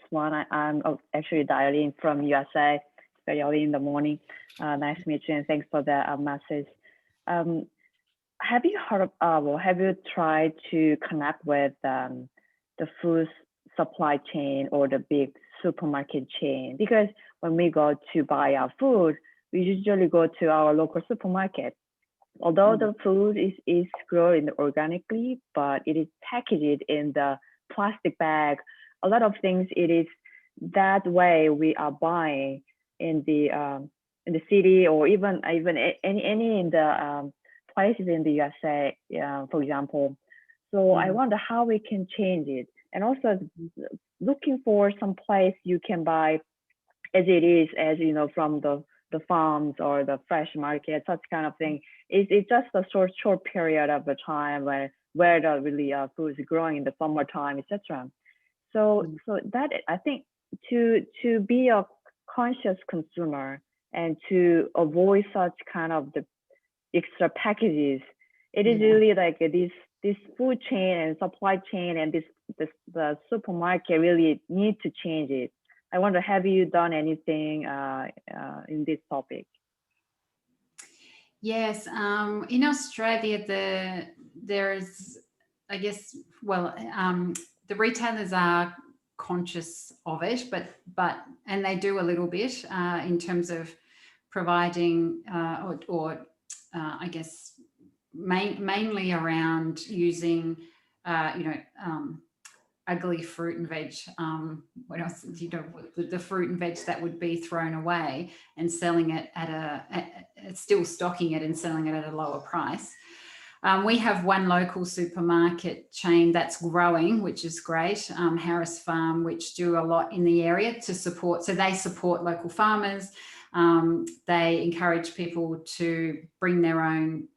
Swan. I'm actually dialing from USA. It's very early in the morning. Nice to meet you, and thanks for the message. Have you heard of, or have you tried to connect with the food supply chain or the big supermarket chain? Because when we go to buy our food, we usually go to our local supermarket. Although the food is grown organically, but it is packaged in the plastic bag. A lot of things, it is that way we are buying in the city, or even any in the places in the USA, for example. So I wonder how we can change it, and also looking for some place you can buy as it is, as you know, from the farms or the fresh market, such kind of thing. It's just a short period of the time where the really food is growing in the summertime, etc. So that, I think, to be a conscious consumer and to avoid such kind of the extra packages, it is really like this food chain and supply chain and the supermarket really need to change it. I wonder, have you done anything in this topic? Yes, in Australia, there is, I guess, well, the retailers are conscious of it, but and they do a little bit in terms of providing I guess mainly around using ugly fruit and veg. What else? The fruit and veg that would be thrown away, and selling it still stocking it and selling it at a lower price. We have one local supermarket chain that's growing, which is great, Harris Farm, which do a lot in the area to support. So they support local farmers. They encourage people to bring their own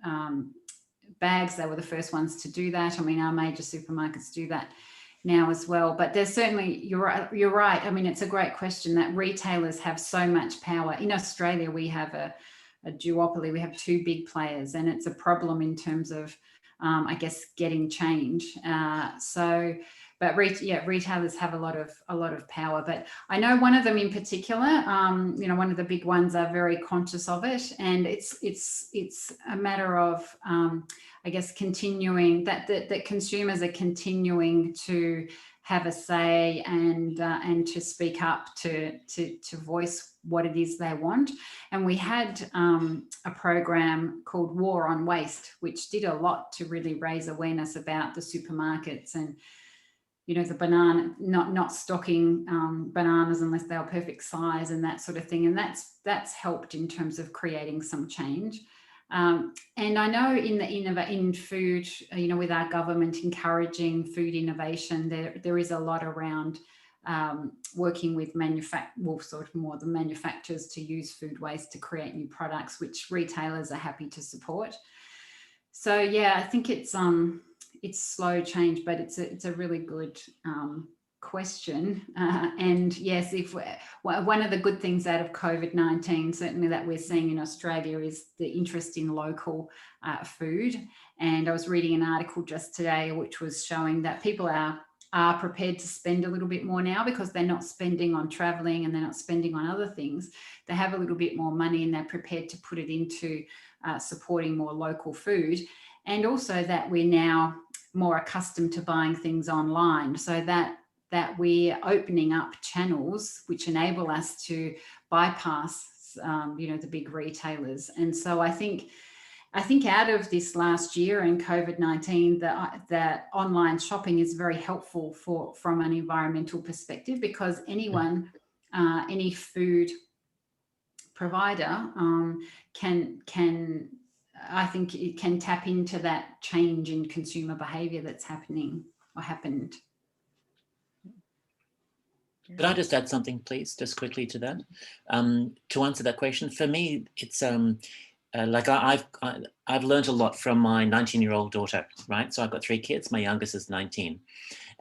bags. They were the first ones to do that. I mean, our major supermarkets do that now as well. But there's certainly, you're right. I mean, it's a great question that retailers have so much power. In Australia, we have a duopoly. We have two big players, and it's a problem in terms of, I guess, getting change. But retailers have a lot of power. But I know one of them in particular, one of the big ones are very conscious of it, and it's a matter of, I guess, continuing that consumers are continuing to have a say and to speak up, to voice what it is they want. And we had a program called War on Waste, which did a lot to really raise awareness about the supermarkets and, the banana, not stocking bananas unless they were perfect size and that sort of thing. And that's helped in terms of creating some change. And I know in food, with our government encouraging food innovation, there is a lot around working with the manufacturers to use food waste to create new products, which retailers are happy to support. So yeah, I think it's slow change, but it's a really good question. And yes, one of the good things out of COVID-19, certainly that we're seeing in Australia, is the interest in local food. And I was reading an article just today which was showing that people are prepared to spend a little bit more now because they're not spending on traveling and they're not spending on other things. They have a little bit more money and they're prepared to put it into supporting more local food. And also that we're now more accustomed to buying things online, so that we're opening up channels which enable us to bypass the big retailers. And so I think out of this last year and COVID-19, that online shopping is very helpful from an environmental perspective, because anyone, any food provider I think it can tap into that change in consumer behaviour that's happening or happened. Could I just add something, please, just quickly to that? To answer that question, for me, it's like I've learned a lot from my 19-year-old daughter, right? So I've got 3 kids. My youngest is 19,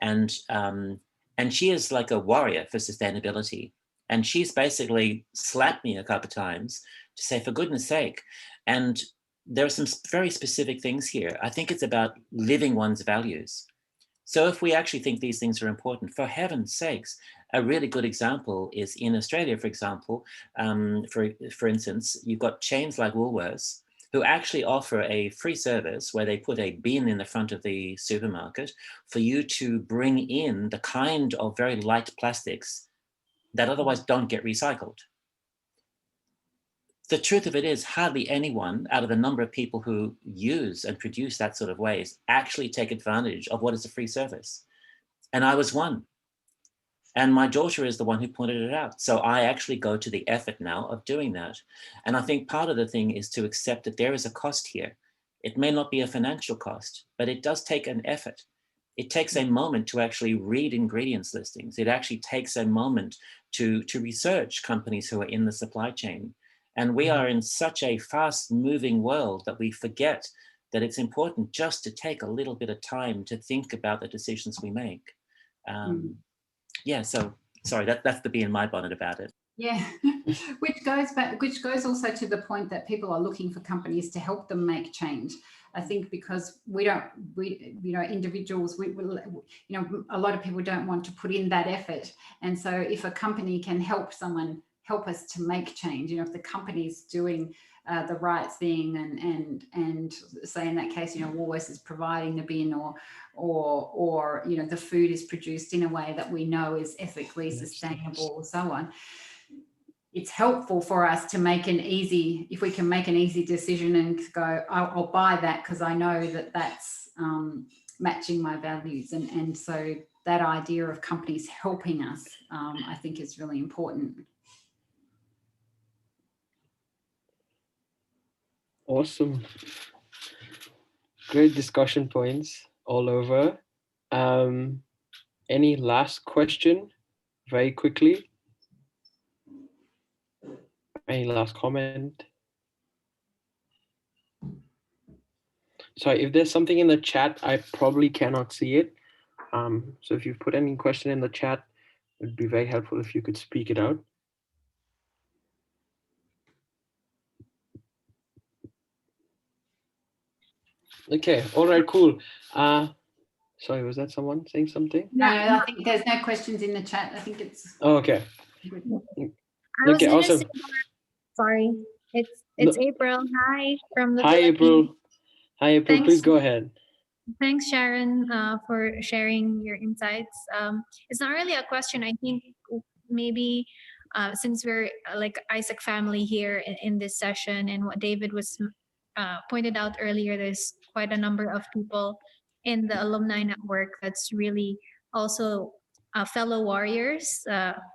and she is like a warrior for sustainability. And she's basically slapped me a couple of times to say, for goodness sake. And there are some very specific things here. I think it's about living one's values. So if we actually think these things are important, for heaven's sakes, a really good example is in Australia, for example, for instance, you've got chains like Woolworths who actually offer a free service where they put a bin in the front of the supermarket for you to bring in the kind of very light plastics that otherwise don't get recycled. The truth of it is hardly anyone out of the number of people who use and produce that sort of waste actually take advantage of what is a free service. And I was one. And my daughter is the one who pointed it out. So I actually go to the effort now of doing that. And I think part of the thing is to accept that there is a cost here. It may not be a financial cost, but it does take an effort. It takes a moment to actually read ingredients listings. It actually takes a moment to research companies who are in the supply chain. And we are in such a fast moving world that we forget that it's important just to take a little bit of time to think about the decisions we make. Yeah, so sorry, that's the bee in my bonnet about it. Yeah, which goes also to the point that people are looking for companies to help them make change. I think because individuals, a lot of people don't want to put in that effort. And so if a company can help us to make change, if the company's doing the right thing and say in that case, Woolworths is providing the bin or the food is produced in a way that we know is ethically sustainable or so on. It's helpful for us to if we can make an easy decision and go, I'll buy that because I know that that's matching my values. And so that idea of companies helping us, I think is really important. Awesome. Great discussion points all over. Any last question very quickly? Any last comment? Sorry, if there's something in the chat, I probably cannot see it. So if you've put any question in the chat, it would be very helpful if you could speak it out. Okay, all right, cool. Sorry, was that someone saying something? No, I think there's no questions in the chat. I think it's... Oh, okay. Okay, awesome. Sorry, it's April. Hi from the Hi, Philippines. April. Hi, April. Thanks. Please go ahead. Thanks, Sharon, for sharing your insights. It's not really a question. I think maybe since we're like AIESEC family here in this session, and what David was pointed out earlier, there's quite a number of people in the alumni network that's really also fellow warriors,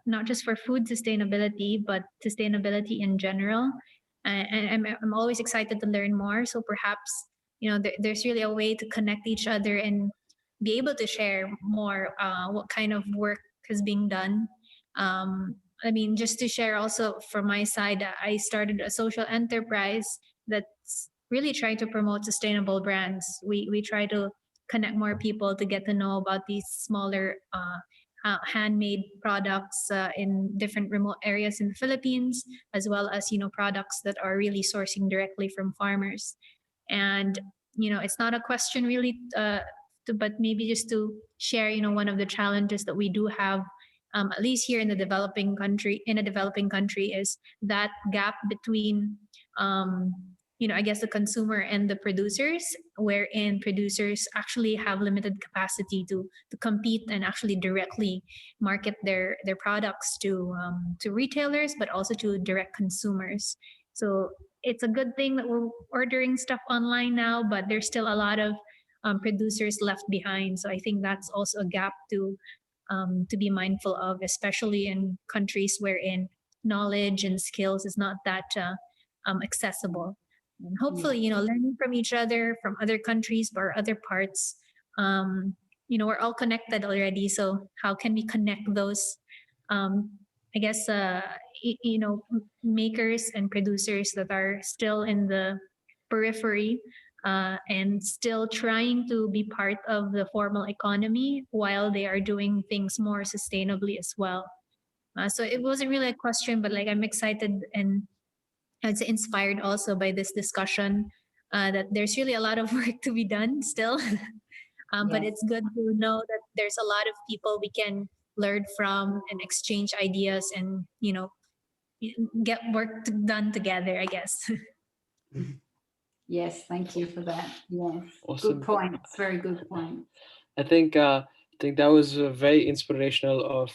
not just for food sustainability, but sustainability in general. And I'm always excited to learn more. So perhaps, there's really a way to connect each other and be able to share more what kind of work is being done. I mean, just to share also from my side, I started a social enterprise that's really trying to promote sustainable brands. We try to connect more people to get to know about these smaller handmade products in different remote areas in the Philippines, as well as, products that are really sourcing directly from farmers. And, it's not a question really, but maybe just to share, one of the challenges that we do have, at least here in a developing country, is that gap between, I guess the consumer and the producers, wherein producers actually have limited capacity to compete and actually directly market their products to retailers, but also to direct consumers. So it's a good thing that we're ordering stuff online now, but there's still a lot of producers left behind. So I think that's also a gap to be mindful of, especially in countries wherein knowledge and skills is not that accessible. And hopefully, learning from each other, from other countries or other parts, we're all connected already. So how can we connect those, makers and producers that are still in the periphery and still trying to be part of the formal economy while they are doing things more sustainably as well. So it wasn't really a question, but I'm excited and it's inspired also by this discussion that there's really a lot of work to be done still. But Yes. it's good to know that there's a lot of people we can learn from and exchange ideas and, get work done together, I guess. Yes, thank you for that. Yes, Awesome. good points. Very good point. I think that was very inspirational of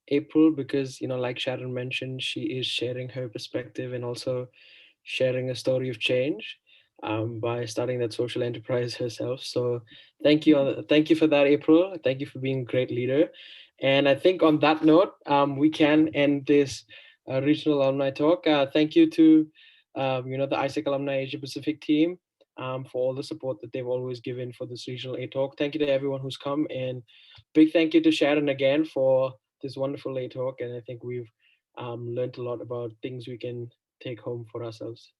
April, because like Sharon mentioned, she is sharing her perspective and also sharing a story of change by starting that social enterprise herself. So thank you for that, April. Thank you for being a great leader. And I think on that note, we can end this regional alumni talk. Thank you to the AIESEC Alumni Asia Pacific team for all the support that they've always given for this regional A talk. Thank you to everyone who's come, and big thank you to Sharon again for this wonderful A talk. And I think we've learned a lot about things we can take home for ourselves.